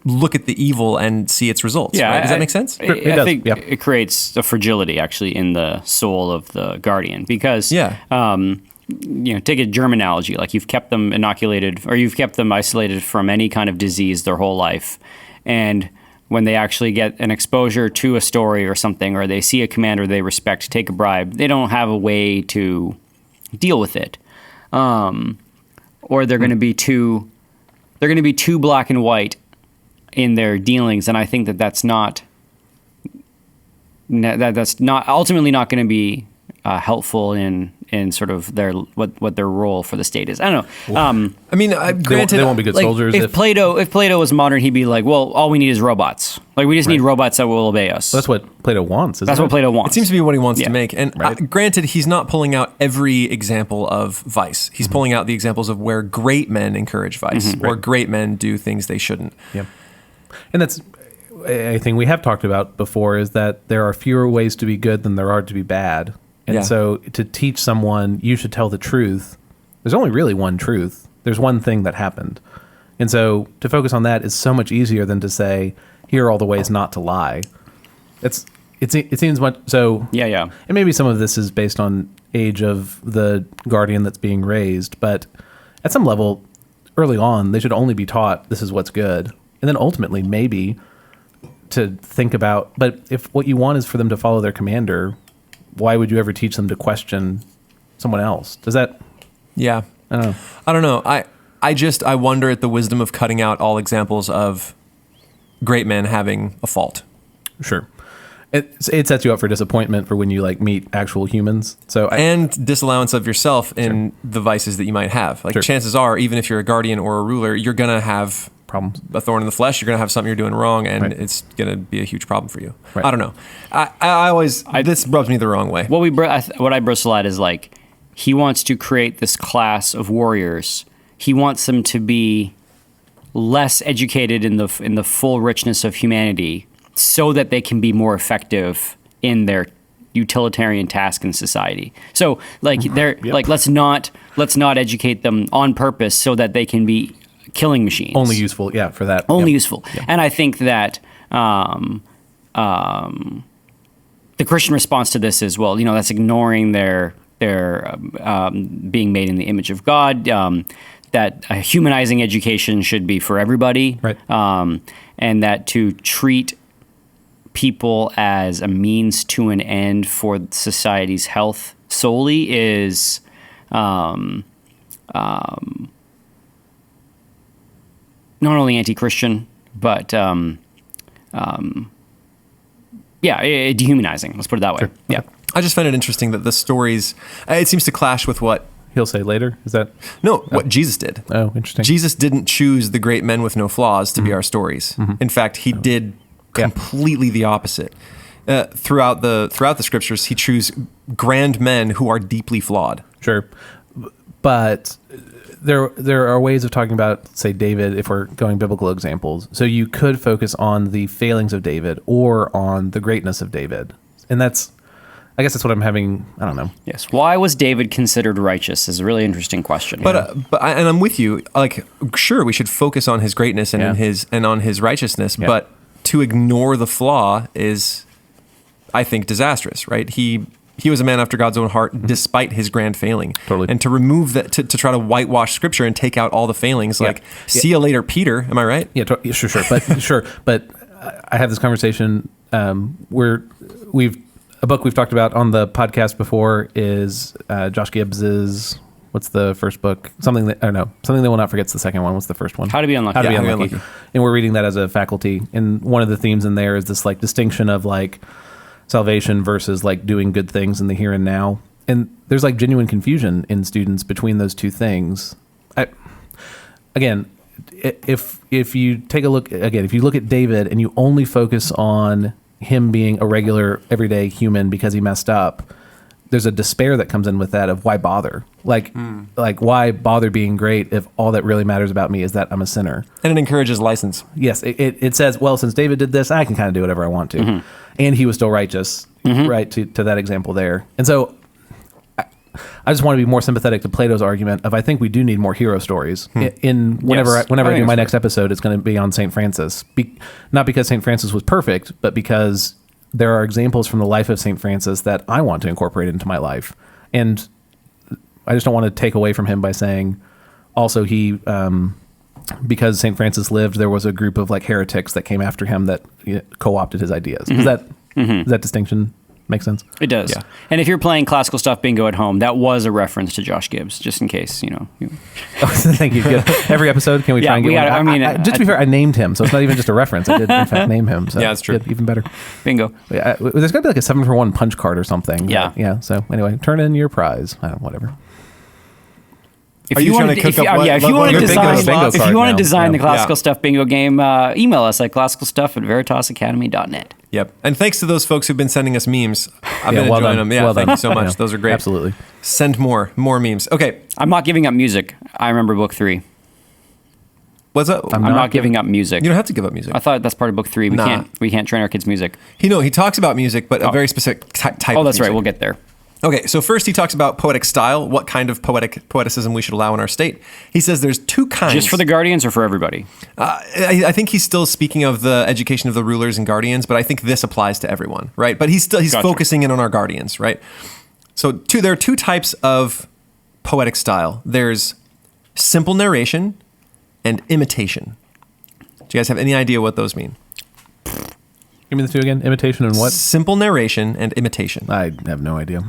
look at the evil and see its results.
Yeah,
right? Does that make sense?
It
I
does,
think
yeah.
it creates a fragility actually in the soul of the guardian because take a germ analogy, like you've kept them inoculated or you've kept them isolated from any kind of disease their whole life, and when they actually get an exposure to a story or something, or they see a commander they respect take a bribe, they don't have a way to deal with it, or they're going to be too black and white in their dealings, and I think that's not ultimately not going to be helpful in sort of their what their role for the state is. I don't know.
I mean, granted,
they won't be good
Like,
soldiers.
if Plato was modern, he'd be like, well, all we need is robots. Like we just need robots that will obey us.
That's what Plato wants.
That's what Plato wants.
it seems to be what he wants
Yeah.
to make. And granted, he's not pulling out every example of vice. He's pulling out the examples of where great men encourage vice or great men do things they shouldn't.
Yeah. And that's a thing we have talked about before, is that there are fewer ways to be good than there are to be bad. And so to teach someone you should tell the truth, there's only really one truth. There's one thing that happened. And so to focus on that is so much easier than to say, here are all the ways not to lie. It seems much so.
Yeah.
And maybe some of this is based on age of the guardian that's being raised, but at some level, early on, they should only be taught this is what's good. And then ultimately, maybe to think about. But if what you want is for them to follow their commander, why would you ever teach them to question someone else? Does that?
Yeah.
I
don't know. I wonder at the wisdom of cutting out all examples of great men having a fault.
Sure. It sets you up for disappointment for when you like meet actual humans. And
disallowance of yourself in the vices that you might have. Like chances are, even if you're a guardian or a ruler, you're going to have
problems,
a thorn in the flesh. You're going to have something you're doing wrong, and it's going to be a huge problem for you. Right. I don't know. This rubs me the wrong way.
What I bristle at is like, he wants to create this class of warriors. He wants them to be less educated in the full richness of humanity, so that they can be more effective in their utilitarian task in society. So like let's not educate them on purpose so that they can be killing machines.
Only useful, for that.
Only useful. Yep. And I think that the Christian response to this is, well, that's ignoring their being made in the image of God. That a humanizing education should be for everybody,
right?
And that to treat people as a means to an end for society's health solely is not only anti-Christian, but dehumanizing. Let's put it that way.
Sure.
Yeah.
I just find it interesting that the stories, it seems to clash with what
he'll say later. Is that
what Jesus did?
Oh, interesting.
Jesus didn't choose the great men with no flaws to be our stories. In fact, he did completely the opposite. Throughout the scriptures, he chose grand men who are deeply flawed.
Sure, but there are ways of talking about, say, David, if we're going biblical examples. So you could focus on the failings of David or on the greatness of David, and I guess that's what I'm having. I don't know.
Yes. Why was David considered righteous is a really interesting question.
But I'm with you. Like, sure, we should focus on his greatness and on his righteousness. Yeah. But to ignore the flaw is, I think, disastrous. Right? He was a man after God's own heart, despite his grand failing.
Totally.
And to remove that, to try to whitewash Scripture and take out all the failings, see you later, Peter. Am I right?
Yeah. Sure. But I have this conversation where a book we've talked about on the podcast before is Josh Gibbs's. What's the first book? Something They Will Not Forget's the second one. What's the first one?
How to Be Unlucky.
How to Be Unlucky. And we're reading that as a faculty. And one of the themes in there is this like distinction of like salvation versus like doing good things in the here and now. And there's like genuine confusion in students between those two things. If you take a look if you look at David and you only focus on him being a regular everyday human because he messed up, there's a despair that comes in with that of why bother? Like why bother being great if all that really matters about me is that I'm a sinner?
And it encourages license.
Yes, it says, well, since David did this, I can kind of do whatever I want to. Mm-hmm. And he was still righteous, right, to that example there. And so I just want to be more sympathetic to Plato's argument of I think we do need more hero stories. Whenever I do my next episode, it's going to be on St. Francis. Not because St. Francis was perfect, but because there are examples from the life of St. Francis that I want to incorporate into my life. And I just don't want to take away from him by saying also he, because St. Francis lived, there was a group of like heretics that came after him that co-opted his ideas. Does that distinction make sense?
It does. Yeah. And if you're playing classical stuff bingo at home, that was a reference to Josh Gibbs, just in case,
Thank you. Good. Every episode, can we try and get one? Just to be fair, I named him, so it's not even just a reference. I did, in fact, name him. So
yeah, it's true.
Good, even better.
Bingo.
There's got to be like a 7-for-1 punch card or something.
Yeah.
Yeah. So anyway, turn in your prize. Whatever.
If you want to design the classical stuff bingo game, email us at classicalstuff@veritasacademy.net.
Yep. And thanks to those folks who've been sending us memes. I've been enjoying them. Yeah, thank you so much. Those are great.
Absolutely.
Send more memes. Okay.
I'm not giving up music. I remember book 3.
What's that?
I'm not giving up music.
You don't have to give up music.
I thought that's part of book 3. We can't train our kids music.
He talks about music, but a very specific type of music.
Oh, that's right. We'll get there.
Okay, so first he talks about poetic style, what kind of poeticism we should allow in our state. He says there's 2 kinds.
Just for the guardians or for everybody?
I think he's still speaking of the education of the rulers and guardians, but I think this applies to everyone, right? But he's focusing in on our guardians, right? So there are 2 types of poetic style. There's simple narration and imitation. Do you guys have any idea what those mean?
Give me the two again. Imitation and what?
Simple narration and imitation.
I have no idea.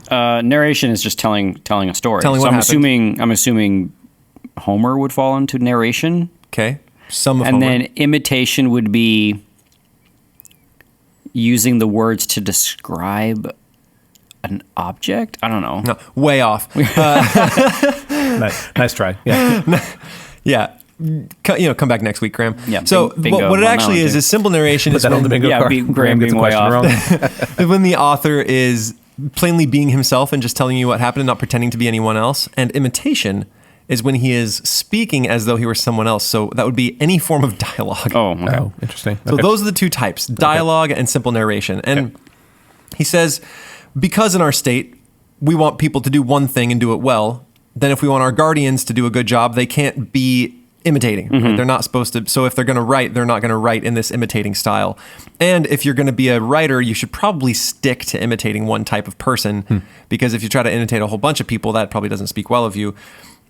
Narration is just telling a story.
Telling
so
what
I'm assuming Homer would fall into narration.
Okay. Some of
And
Homer.
then imitation would be using the words to describe an object. I don't know.
No, way off.
Nice try. Yeah.
Yeah. Come back next week, Graham.
Yeah,
So
bingo
what it
on that
actually
one,
is
too.
simple narration
Put
is
that on the
when,
bingo
Yeah,
card.
Graham
gets a
being way
question
off.
wrong.
when the author is plainly being himself and just telling you what happened and not pretending to be anyone else. And imitation is when he is speaking as though he were someone else. So that would be any form of dialogue.
Oh, okay.
Oh, interesting.
So
Okay.
those are the two types, dialogue and simple narration. And he says, because in our state, we want people to do one thing and do it well, then if we want our guardians to do a good job, they can't be imitating. Right? They're not supposed to. So if they're going to write, they're not going to write in this imitating style. And if you're going to be a writer, you should probably stick to imitating one type of person, because if you try to imitate a whole bunch of people, that probably doesn't speak well of you.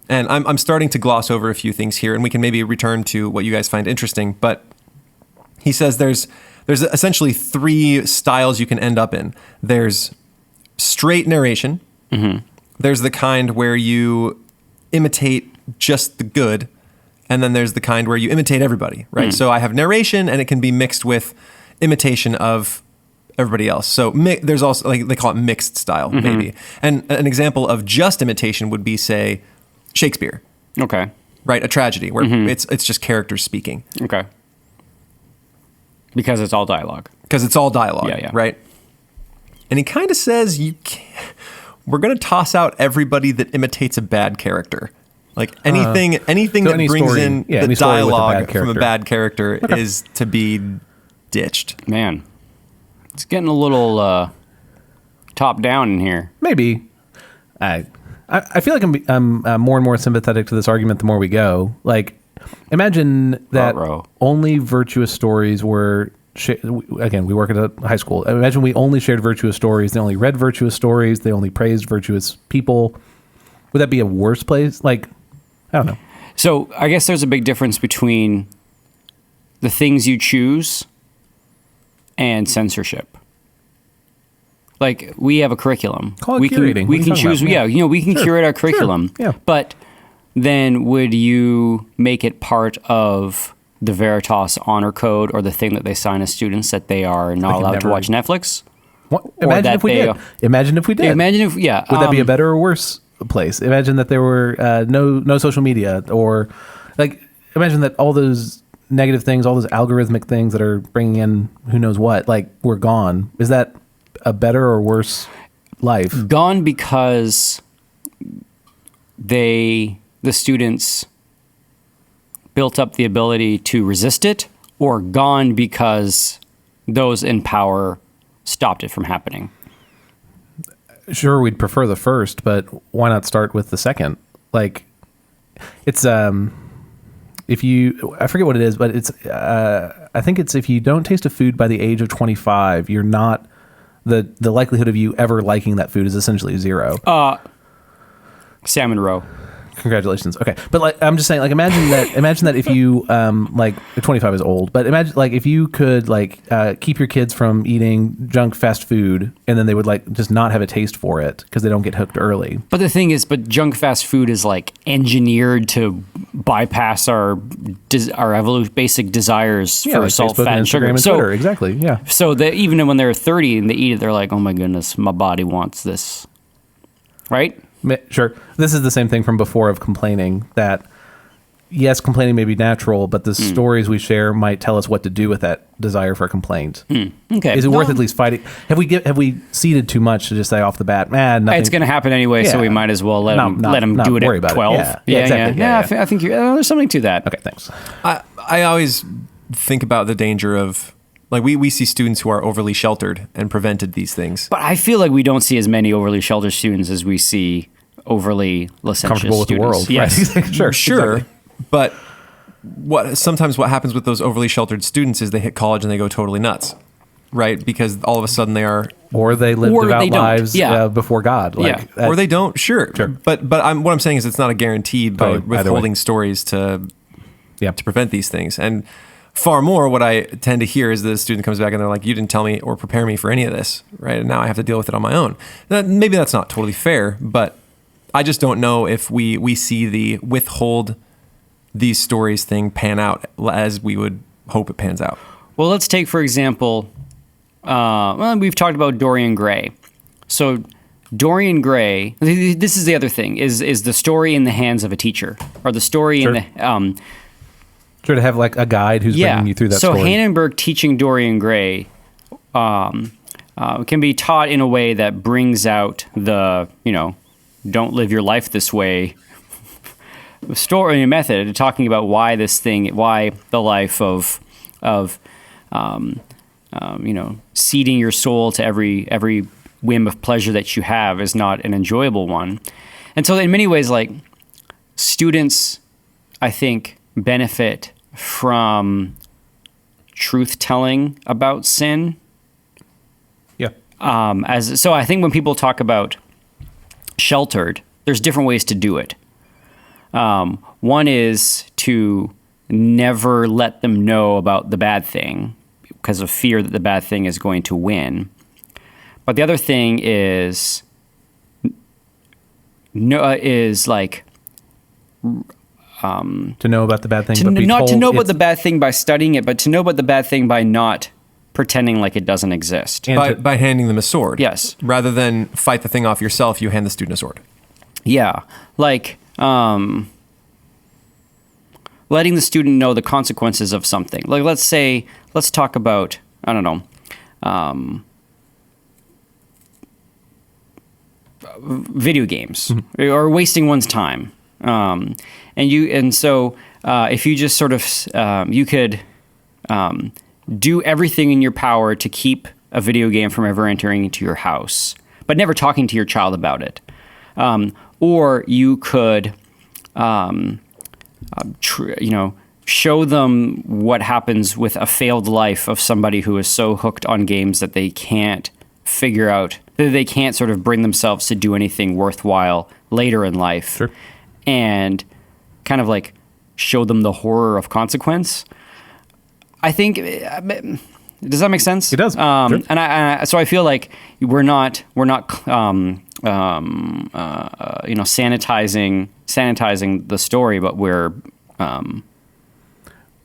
And I'm starting to gloss over a few things here, and we can maybe return to what you guys find interesting. But he says there's essentially three styles you can end up in. There's straight narration. There's the kind where you imitate just the good. And then there's the kind where you imitate everybody, right? So I have narration, and it can be mixed with imitation of everybody else. So there's also, like, they call it mixed style, maybe. And an example of just imitation would be, say, Shakespeare,
Okay.
right? A tragedy where it's just characters speaking.
Okay. Because it's all dialogue.
Because it's all dialogue,
Yeah.
right? And he kind of says we're going to toss out everybody that imitates a bad character. Like anything
so
that
any
brings
story-
in
yeah,
the
any story with a
dialogue
bad
from a
character.
bad character is to be ditched.
Man, it's getting a little top down in here.
Maybe. I feel like I'm more and more sympathetic to this argument the more we go. Like, imagine that
Ruh-roh.
only virtuous stories were. Again, we work at a high school. Imagine we only shared virtuous stories. They only read virtuous stories. They only praised virtuous people. Would that be a worse place? Like, I don't know.
So I guess there's a big difference between the things you choose and censorship. Like, we have a curriculum.
Call it
we
curating.
can
What are you talking
choose.
about?
Yeah, we can
Sure.
curate our
Sure.
curriculum.
Yeah.
But then would you make it part of the Veritas honor code, or the thing that they sign as students that they are not
can
allowed to
never-
watch Netflix?
Imagine
that
if we
they-
did. Imagine if we did.
Imagine if, yeah.
Would that be a better or worse place? Imagine that there were no social media, or like imagine that all those negative things, all those algorithmic things that are bringing in who knows what, like, were gone. Is that a better or worse life?
gone because the students built up the ability to resist it, or gone because those in power stopped it from happening?
Sure, we'd prefer the first, but why not start with the second? Like, it's if you, I forget what it is, but it's I think it's if you don't taste a food by the age of 25, you're not the likelihood of you ever liking that food is essentially zero.
Salmon roe.
Congratulations. Okay, but like I'm just saying, like imagine that if you like 25 is old, but imagine like if you could like keep your kids from eating junk fast food, and then they would like just not have a taste for it because they don't get hooked early.
But the thing is, junk fast food is like engineered to bypass our basic desires for
like
salt,
Facebook
fat, and
Instagram
sugar.
and Twitter. Exactly. Yeah.
So that even when they're 30 and they eat it, they're like, "Oh my goodness, my body wants this," right?
Sure. This is the same thing from before of complaining that, yes, complaining may be natural, but the stories we share might tell us what to do with that desire for complaint.
Okay.
Is it worth at least fighting? Have we seeded too much to just say off the bat, man, nothing?
It's going to happen anyway, so
Yeah.
we might as well let them
not
do it
worry
at
about it.
12.
Yeah, exactly. Yeah.
I think there's something to that.
Okay, thanks.
I always think about the danger of, like, we see students who are overly sheltered and prevented these things.
But I feel like we don't see as many overly sheltered students as we see overly licentious
Comfortable with the
students.
world.
Yes.
Right. Sure.
Sure,
Exactly.
but what happens with those overly sheltered students is they hit college and they go totally nuts, right? Because all of a sudden they are,
Or they live
Or
devout
they don't.
lives
Yeah.
before God. Like,
Yeah.
or they don't. Sure, but what I'm saying is it's not a guarantee by
Oh, either way.
withholding stories to
Yeah.
prevent these things. And Far more, what I tend to hear is that the student comes back and they're like, you didn't tell me or prepare me for any of this, right? And now I have to deal with it on my own. Maybe that's not totally fair, but I just don't know if we see the withhold these stories thing pan out as we would hope it pans out.
Well, let's take, for example, we've talked about Dorian Gray. So Dorian Gray, this is the other thing, is the story in the hands of a teacher, or the story
Sure.
in the...
Sure, to have like a guide who's bringing you through that story.
So Hannenberg teaching Dorian Gray can be taught in a way that brings out the, don't live your life this way story method, talking about why the life of ceding your soul to every whim of pleasure that you have is not an enjoyable one. And so in many ways, like, students, I think, benefit from truth telling about sin.
Yeah.
So I think when people talk about sheltered, there's different ways to do it. One is to never let them know about the bad thing because of fear that the bad thing is going to win. But the other thing is like
to know about the bad thing, but be
not
told
to know about
it's-
the bad thing by studying it, but to know about the bad thing by not pretending like it doesn't exist.
And
By handing them a sword.
Yes.
Rather than fight the thing off yourself, you hand the student a sword.
Yeah, like letting the student know the consequences of something. Like, let's talk about, I don't know, video games or wasting one's time. So if you just sort of, you could do everything in your power to keep a video game from ever entering into your house, but never talking to your child about it. Or you could, show them what happens with a failed life of somebody who is so hooked on games that they can't figure out, that they can't sort of bring themselves to do anything worthwhile later in life.
Sure.
And kind of like show them the horror of consequence. I think, does that make sense?
It does. Sure.
And so I feel like we're not sanitizing the story, but we're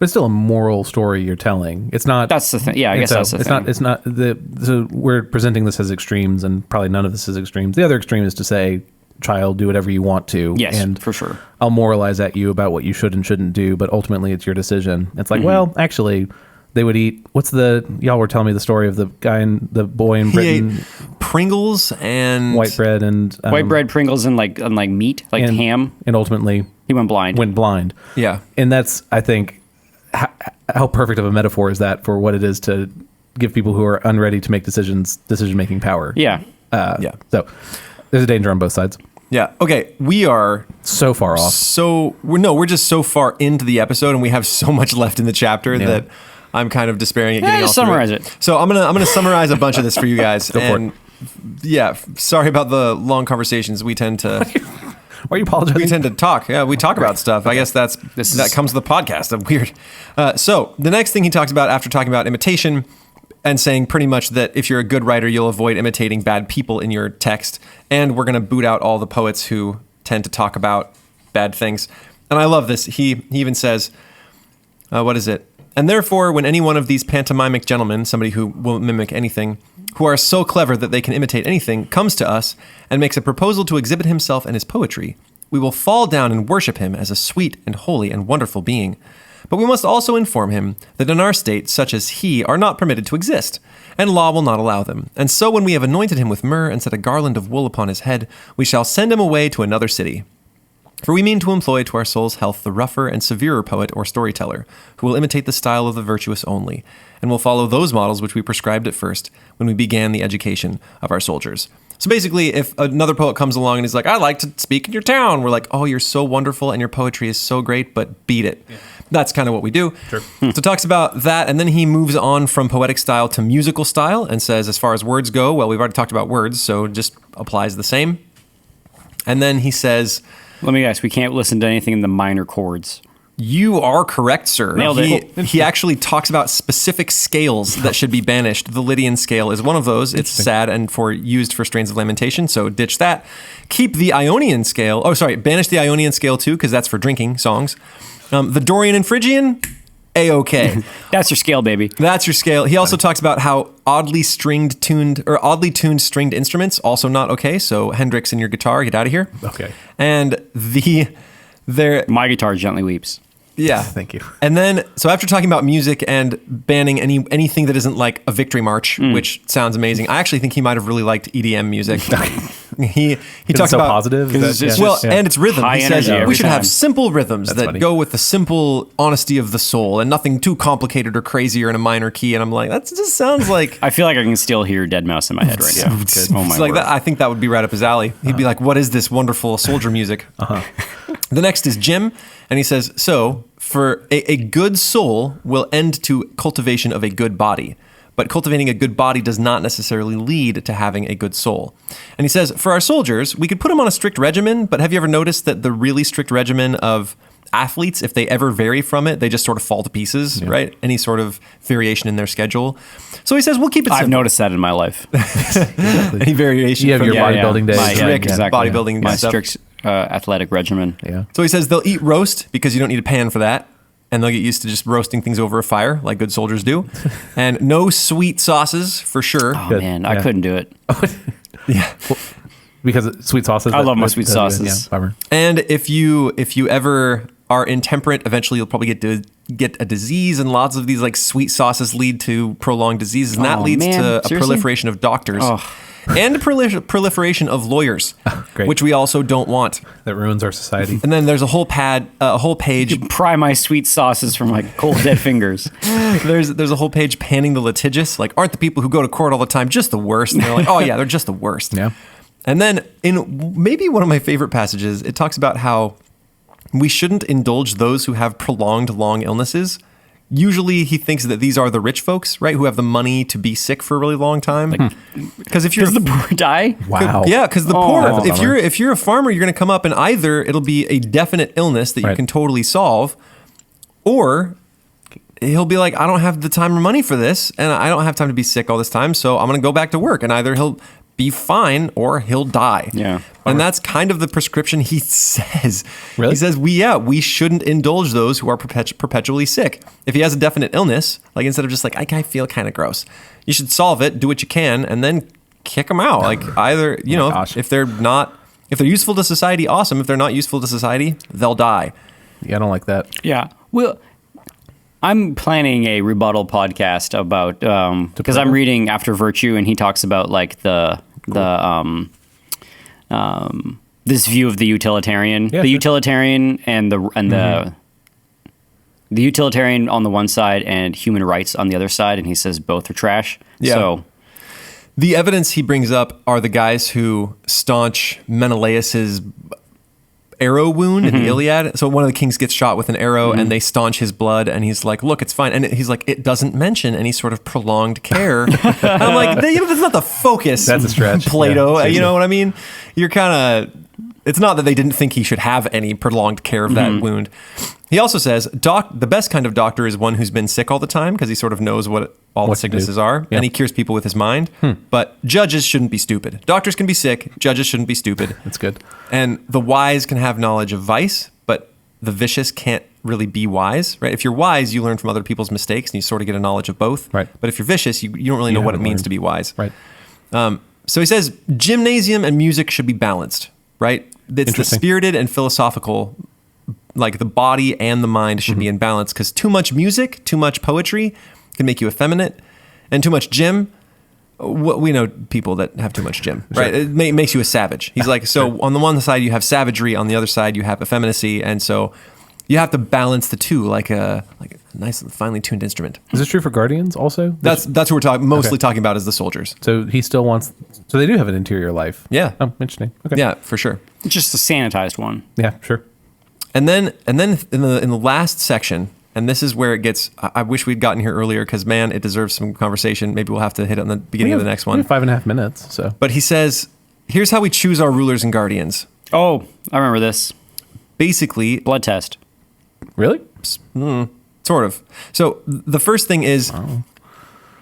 But it's still a moral story you're telling. It's not.
That's the thing. Yeah, I guess that's the thing.
It's not the. So we're presenting this as extremes, and probably none of this is extremes. The other extreme is to say, child, do whatever you want to.
Yes,
and
for sure.
I'll moralize at you about what you should and shouldn't do, but ultimately it's your decision. It's like, well, actually, they would eat. Y'all were telling me the story of the guy and the boy in
He
Britain.
ate Pringles and
White bread and
White bread, Pringles, and like meat, like
and
ham.
and ultimately
He went blind.
went blind.
Yeah.
And that's, I think, how perfect of a metaphor is that for what it is to give people who are unready to make decision-making power.
Yeah.
Yeah.
So there's a danger on both sides.
Yeah. Okay. We are
So far off.
we're just so far into the episode, and we have so much left in the chapter that I'm kind of despairing at getting
just
all through
summarize it.
So I'm gonna summarize a bunch of this for you guys.
Go for it.
Yeah. Sorry about the long conversations. We tend to.
Why are you apologizing?
We tend to talk. Yeah, we talk about stuff. I guess that comes with the podcast. I'm weird. So the next thing he talks about after talking about imitation and saying pretty much that if you're a good writer, you'll avoid imitating bad people in your text. And we're going to boot out all the poets who tend to talk about bad things. And I love this. He even says, what is it? And therefore, when any one of these pantomimic gentlemen, somebody who will mimic anything, who are so clever that they can imitate anything, comes to us and makes a proposal to exhibit himself and his poetry, we will fall down and worship him as a sweet and holy and wonderful being. But we must also inform him that in our state such as he are not permitted to exist, and law will not allow them. And so when we have anointed him with myrrh and set a garland of wool upon his head, we shall send him away to another city. For we mean to employ to our soul's health the rougher and severer poet or storyteller, who will imitate the style of the virtuous only, and will follow those models which we prescribed at first when we began the education of our soldiers. So basically, if another poet comes along and he's like, I'd like to speak in your town, we're like, oh, you're so wonderful and your poetry is so great, but beat it. Yeah. That's kind of what we do.
Sure.
So it talks about that, and then he moves on from poetic style to musical style and says, as far as words go, well, we've already talked about words, so it just applies the same. And then he says...
Let me guess, we can't listen to anything in the minor chords.
You are correct, sir.
Nailed it.
He actually talks about specific scales that should be banished. The Lydian scale is one of those. It's sad and used for strains of lamentation, so ditch that. Keep the Ionian scale. Oh, sorry, banish the Ionian scale too, because that's for drinking songs. The Dorian and Phrygian, A-okay.
That's your scale, baby.
That's your scale. He also talks about how oddly tuned stringed instruments, also not okay. So Hendrix and your guitar, get out of here.
Okay.
And
My guitar gently weeps.
Yeah.
Thank you.
And then, so after talking about music and banning anything that isn't like a victory march, which sounds amazing, I actually think he might have really liked EDM music. he talks
so
about
positive.
and it's rhythm.
High
He says
energy
we should
every
have
time.
simple rhythms that
funny.
go with the simple honesty of the soul and nothing too complicated or crazy or in a minor key. And I'm like, that just sounds like.
I feel like I can still hear Dead Mouse in my head right now.
Good.
Oh my
It's like
word.
that. I think that would be right up his alley. He'd be like, "What is this wonderful soldier music?" The next is Jim, and he says, "So for a good soul will end to cultivation of a good body, but cultivating a good body does not necessarily lead to having a good soul." And he says, "For our soldiers, we could put them on a strict regimen, but have you ever noticed that the really strict regimen of athletes, if they ever vary from it, they just sort of fall to pieces, right? Any sort of variation in their schedule." So he says, "We'll keep it
I've
simple."
noticed that in my life.
Any variation.
You have
from
your bodybuilding days.
My,
strict
exactly.
bodybuilding
My
stuff.
strict athletic regimen.
Yeah.
So he says they'll eat roast because you don't need a pan for that. And they'll get used to just roasting things over a fire like good soldiers do. And no sweet sauces for sure.
Oh,
Good.
man, I
Yeah.
couldn't do it.
Yeah.
Because sweet sauces.
I love my sweet sauces.
Yeah, bummer.
And if you ever are intemperate, eventually you'll probably get a disease, and lots of these like sweet sauces lead to prolonged diseases, and that
Oh,
leads
man.
to a
Seriously?
proliferation of doctors. And a proliferation of lawyers,
great.
which we also don't want.
That ruins our society.
And then there's a whole page.
Pry my sweet sauces from my cold dead fingers.
There's a whole page panning the litigious. Like, aren't the people who go to court all the time just the worst? And they're like, oh yeah, they're just the worst.
Yeah.
And then in maybe one of my favorite passages, it talks about how we shouldn't indulge those who have prolonged long illnesses. Usually he thinks that these are the rich folks, right, who have the money to be sick for a really long time. Because if you're
Does the poor die?
Wow.
yeah, because the
Oh.
poor,
That's a bummer.
if you're a farmer, you're going to come up and either it'll be a definite illness that you
Right.
can totally solve, or he'll be like, I don't have the time or money for this, and I don't have time to be sick all this time, so I'm going to go back to work, and either he'll be fine or he'll die.
Yeah.
And that's kind of the prescription he says.
Really?
He says, we shouldn't indulge those who are perpetually sick. If he has a definite illness, like instead of just like, I feel kind of gross, you should solve it, do what you can, and then kick them out. Like either,
gosh.
if they're useful to society, awesome. If they're not useful to society, they'll die.
Yeah, I don't like that.
Yeah. Well, I'm planning a rebuttal podcast about because I'm reading After Virtue, and he talks about like this view of the utilitarian,
Yeah,
the
sure.
utilitarian and the utilitarian on the one side and human rights on the other side, and he says both are trash.
Yeah.
So
The evidence he brings up are the guys who staunch Menelaus's arrow wound in the Iliad. So one of the kings gets shot with an arrow and they staunch his blood, and he's like, look, it's fine. And he's like, it doesn't mention any sort of prolonged care. And I'm like, that's not the focus.
That's a stretch.
Plato.
Yeah,
You know what I mean? You're kind of, it's not that they didn't think he should have any prolonged care of that wound. He also says, the best kind of doctor is one who's been sick all the time, because he sort of knows what all the
What to
sicknesses
do.
are,
Yeah.
and he cures people with his mind. But judges shouldn't be stupid. Doctors can be sick. Judges shouldn't be stupid.
That's good.
And the wise can have knowledge of vice, but the vicious can't really be wise, right? If you're wise, you learn from other people's mistakes, and you sort of get a knowledge of both.
Right.
But if you're vicious, you don't really know what it
haven't
means
learned.
to be wise.
Right.
So he says gymnasium and music should be balanced, right? It's the
Interesting.
spirited and philosophical, like the body and the mind should be in balance, because too much music, too much poetry can make you effeminate, and too much gym. We know people that have too much gym, right? It makes you a savage. He's like, so on the one side you have savagery, on the other side you have effeminacy, and so you have to balance the two, like a nice, finely tuned instrument.
Is this true for Guardians also?
That's what we're mostly
Okay.
talking about is the soldiers.
So he still wants. So they do have an interior life.
Yeah.
Oh, interesting. Okay.
Yeah, for sure.
just a sanitized one.
Yeah. Sure.
And then in the last section, and this is where it gets. I wish we'd gotten here earlier, because man, it deserves some conversation. Maybe we'll have to hit it on the beginning of the next
We
one.
have 5.5 minutes. So
But he says, here's how we choose our rulers and guardians.
Oh, I remember this
Basically,
blood test.
Really?
Sort of. So the first thing is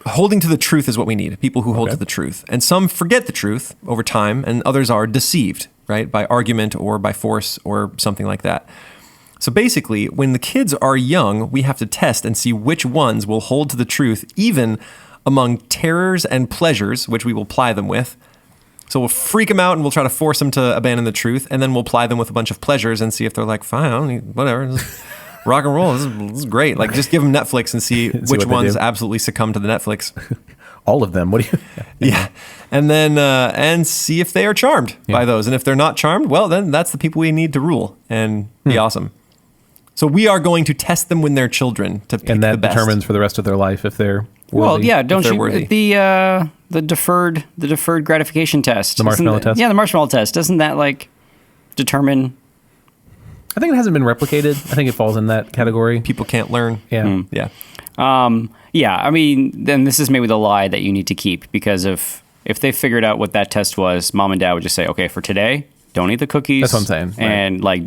holding to the truth is what we need. People who hold to the truth. And some forget the truth over time, and others are deceived, right? By argument or by force or something like that. So basically, when the kids are young, we have to test and see which ones will hold to the truth, even among terrors and pleasures, which we will ply them with. So we'll freak them out and we'll try to force them to abandon the truth, and then we'll ply them with a bunch of pleasures and see if they're like, fine, I don't need, whatever. Rock and roll, this is great. Like, just give them Netflix and see which ones absolutely succumb to the Netflix.
All of them. What do you?
Yeah. And then and see if they are charmed by those. And if they're not charmed, well, then that's the people we need to rule and be awesome. So we are going to test them when they're children to pick
And that
the best.
determines for the rest of their life if they're worthy.
Well, yeah, don't
they're
you
worthy.
the deferred gratification test.
The marshmallow test?
Yeah, the marshmallow test. Doesn't that like determine?
I think it hasn't been replicated. I think it falls in that category.
People can't learn.
Yeah.
Yeah.
Yeah, I mean, then this is maybe the lie that you need to keep, because if they figured out what that test was, mom and dad would just say, okay, for today, don't eat the cookies.
That's what I'm saying, right.
And like,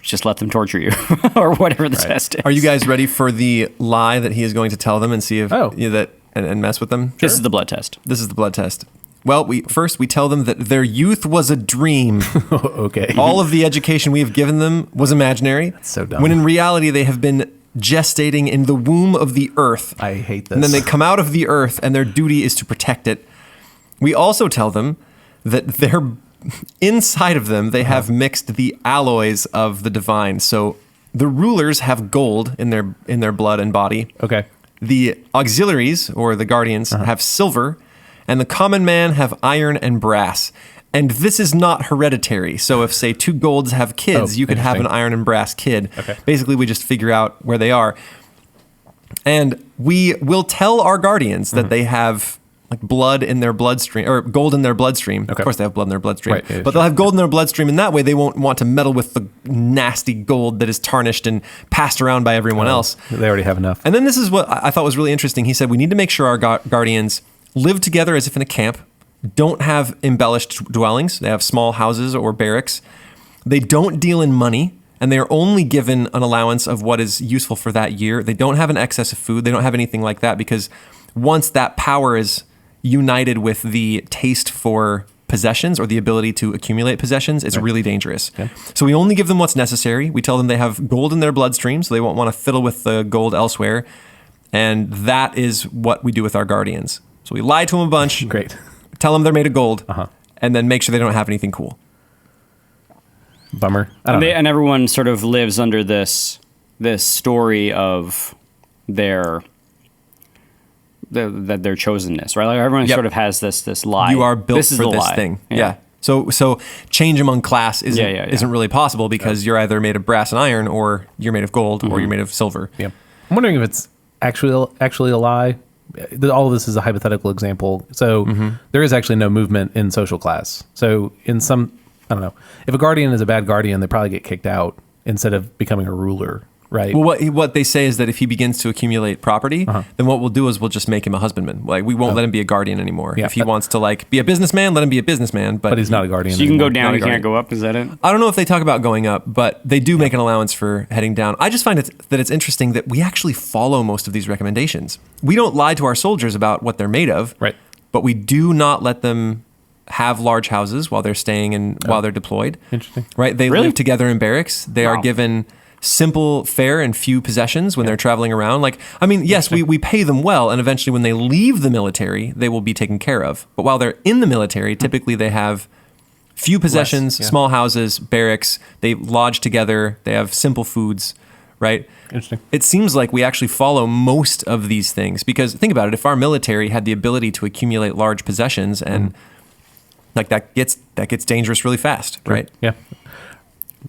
just let them torture you or whatever the test is.
Are you guys ready for the lie that he is going to tell them and see if and mess with them?
This is the blood test.
This is the blood test. Well, we tell them that their youth was a dream.
Okay.
All of the education we have given them was imaginary. That's
so dumb.
When in reality, they have been gestating in the womb of the earth.
I hate this.
And then they come out of the earth, and their duty is to protect it. We also tell them that they're inside of them, they have mixed the alloys of the divine. So the rulers have gold in their blood and body.
Okay.
The auxiliaries, or the guardians, have silver, and the common man have iron and brass. And this is not hereditary. So if, say, two golds have kids, you could have an iron and brass kid.
Okay.
Basically, we just figure out where they are. And we will tell our guardians that they have like blood in their bloodstream, or gold in their bloodstream.
Okay.
Of course they have blood in their bloodstream.
Right, yeah,
but they'll have gold in their bloodstream, and that way they won't want to meddle with the nasty gold that is tarnished and passed around by everyone else.
They already have enough.
And then this is what I thought was really interesting. He said, we need to make sure our guardians live together as if in a camp, don't have embellished dwellings. They have small houses or barracks. They don't deal in money, and they are only given an allowance of what is useful for that year. They don't have an excess of food. They don't have anything like that, because once that power is united with the taste for possessions or the ability to accumulate possessions, it's really dangerous. Okay. So we only give them what's necessary. We tell them they have gold in their bloodstream, so they won't want to fiddle with the gold elsewhere. And that is what we do with our guardians. So we lie to them a bunch.
Great.
Tell them they're made of gold, and then make sure they don't have anything cool.
Bummer. I don't know.
And everyone sort of lives under this story of their chosenness, right? Like everyone sort of has this lie.
You are built
this is
for
the
this
lie.
thing. Yeah. So change among class isn't really possible, because you're either made of brass and iron, or you're made of gold, or you're made of silver.
Yeah. I'm wondering if it's actually a lie. All of this is a hypothetical example. So there is actually no movement in social class. So in some, I don't know, if a guardian is a bad guardian, they probably get kicked out instead of becoming a ruler, right?
Well, what they say is that if he begins to accumulate property, then what we'll do is we'll just make him a husbandman. Like, we won't let him be a guardian anymore.
Yeah.
If he wants to like be a businessman, let him be a businessman. But
he's not a guardian.
So you can go
anymore.
down,
Not a
you can't
guardian.
go up. Is that it?
I don't know if they talk about going up, but they do make an allowance for heading down. I just find that it's interesting that we actually follow most of these recommendations. We don't lie to our soldiers about what they're made of,
Right.
but we do not let them have large houses while they're staying and while they're deployed.
Interesting.
Right? They
Really?
live together in barracks. They are given simple fare and few possessions when they're traveling around. Like, I mean, yes, we pay them well, and eventually when they leave the military, they will be taken care of. But while they're in the military, typically they have few possessions, small houses, barracks. They lodge together. They have simple foods, right?
Interesting.
It seems like we actually follow most of these things, because think about it. If our military had the ability to accumulate large possessions, and like that gets dangerous really fast, right?
Yeah.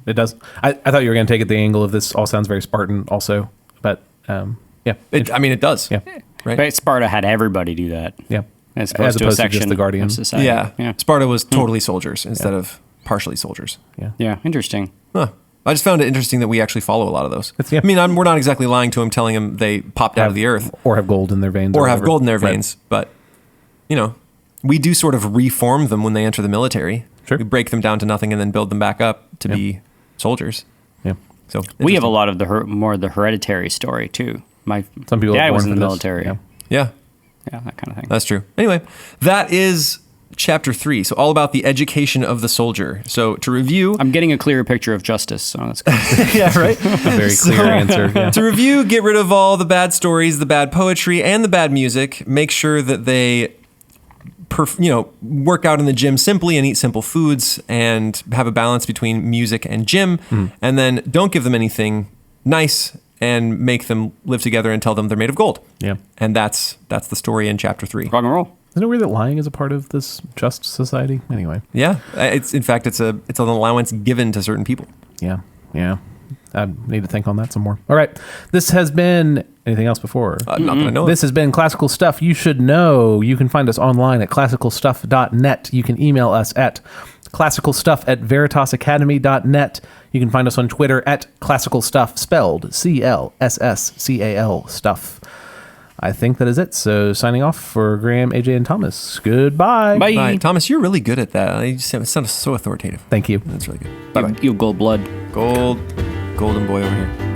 It does. I thought you were going to take it the angle of this all sounds very Spartan also, but yeah.
It does.
Yeah.
Right.
But Sparta had everybody do that.
Yeah.
As opposed to a section
just the guardian.
of society.
Yeah. Sparta was totally soldiers instead of partially soldiers.
Yeah, interesting.
Huh. I just found it interesting that we actually follow a lot of those.
Yeah.
I mean, we're not exactly lying to them, telling them they popped out of the earth
Or have gold in their veins.
or have
whatever.
gold in their
Right.
veins, but we do sort of reform them when they enter the military.
Sure.
We break them down to nothing and then build them back up to be soldiers.
Yeah.
So
we have a lot of more of the hereditary story too. My
Some people
dad
are
was
born
in the
for this.
military.
Yeah.
Yeah,
That kind of thing.
that's true. Anyway, that is chapter 3. So all about the education of the soldier. So to review,
I'm getting a clearer picture of justice, so that's good.
yeah, right.
A very clear answer. Yeah.
To review, get rid of all the bad stories, the bad poetry, and the bad music. Make sure that they, work out in the gym simply and eat simple foods and have a balance between music and gym. And then don't give them anything nice and make them live together and tell them they're made of gold.
Yeah.
And that's the story in chapter 3.
Rock and roll.
Isn't it weird that lying is a part of this just society? Anyway.
Yeah, it's an allowance given to certain people.
Yeah. I need to think on that some more. All right. This has been... Anything else before?
Not that I know.
This has been Classical Stuff You Should Know. You can find us online at classicalstuff.net. You can email us at classicalstuff@veritasacademy.net. You can find us on Twitter at classicalstuff, spelled CLSSCAL stuff. I think that is it. So signing off for Graham, AJ, and Thomas. Goodbye.
Bye.
Bye. Thomas, you're really good at that. You sound so authoritative.
Thank you.
That's really good. Bye-bye.
You gold blood.
Golden boy over here.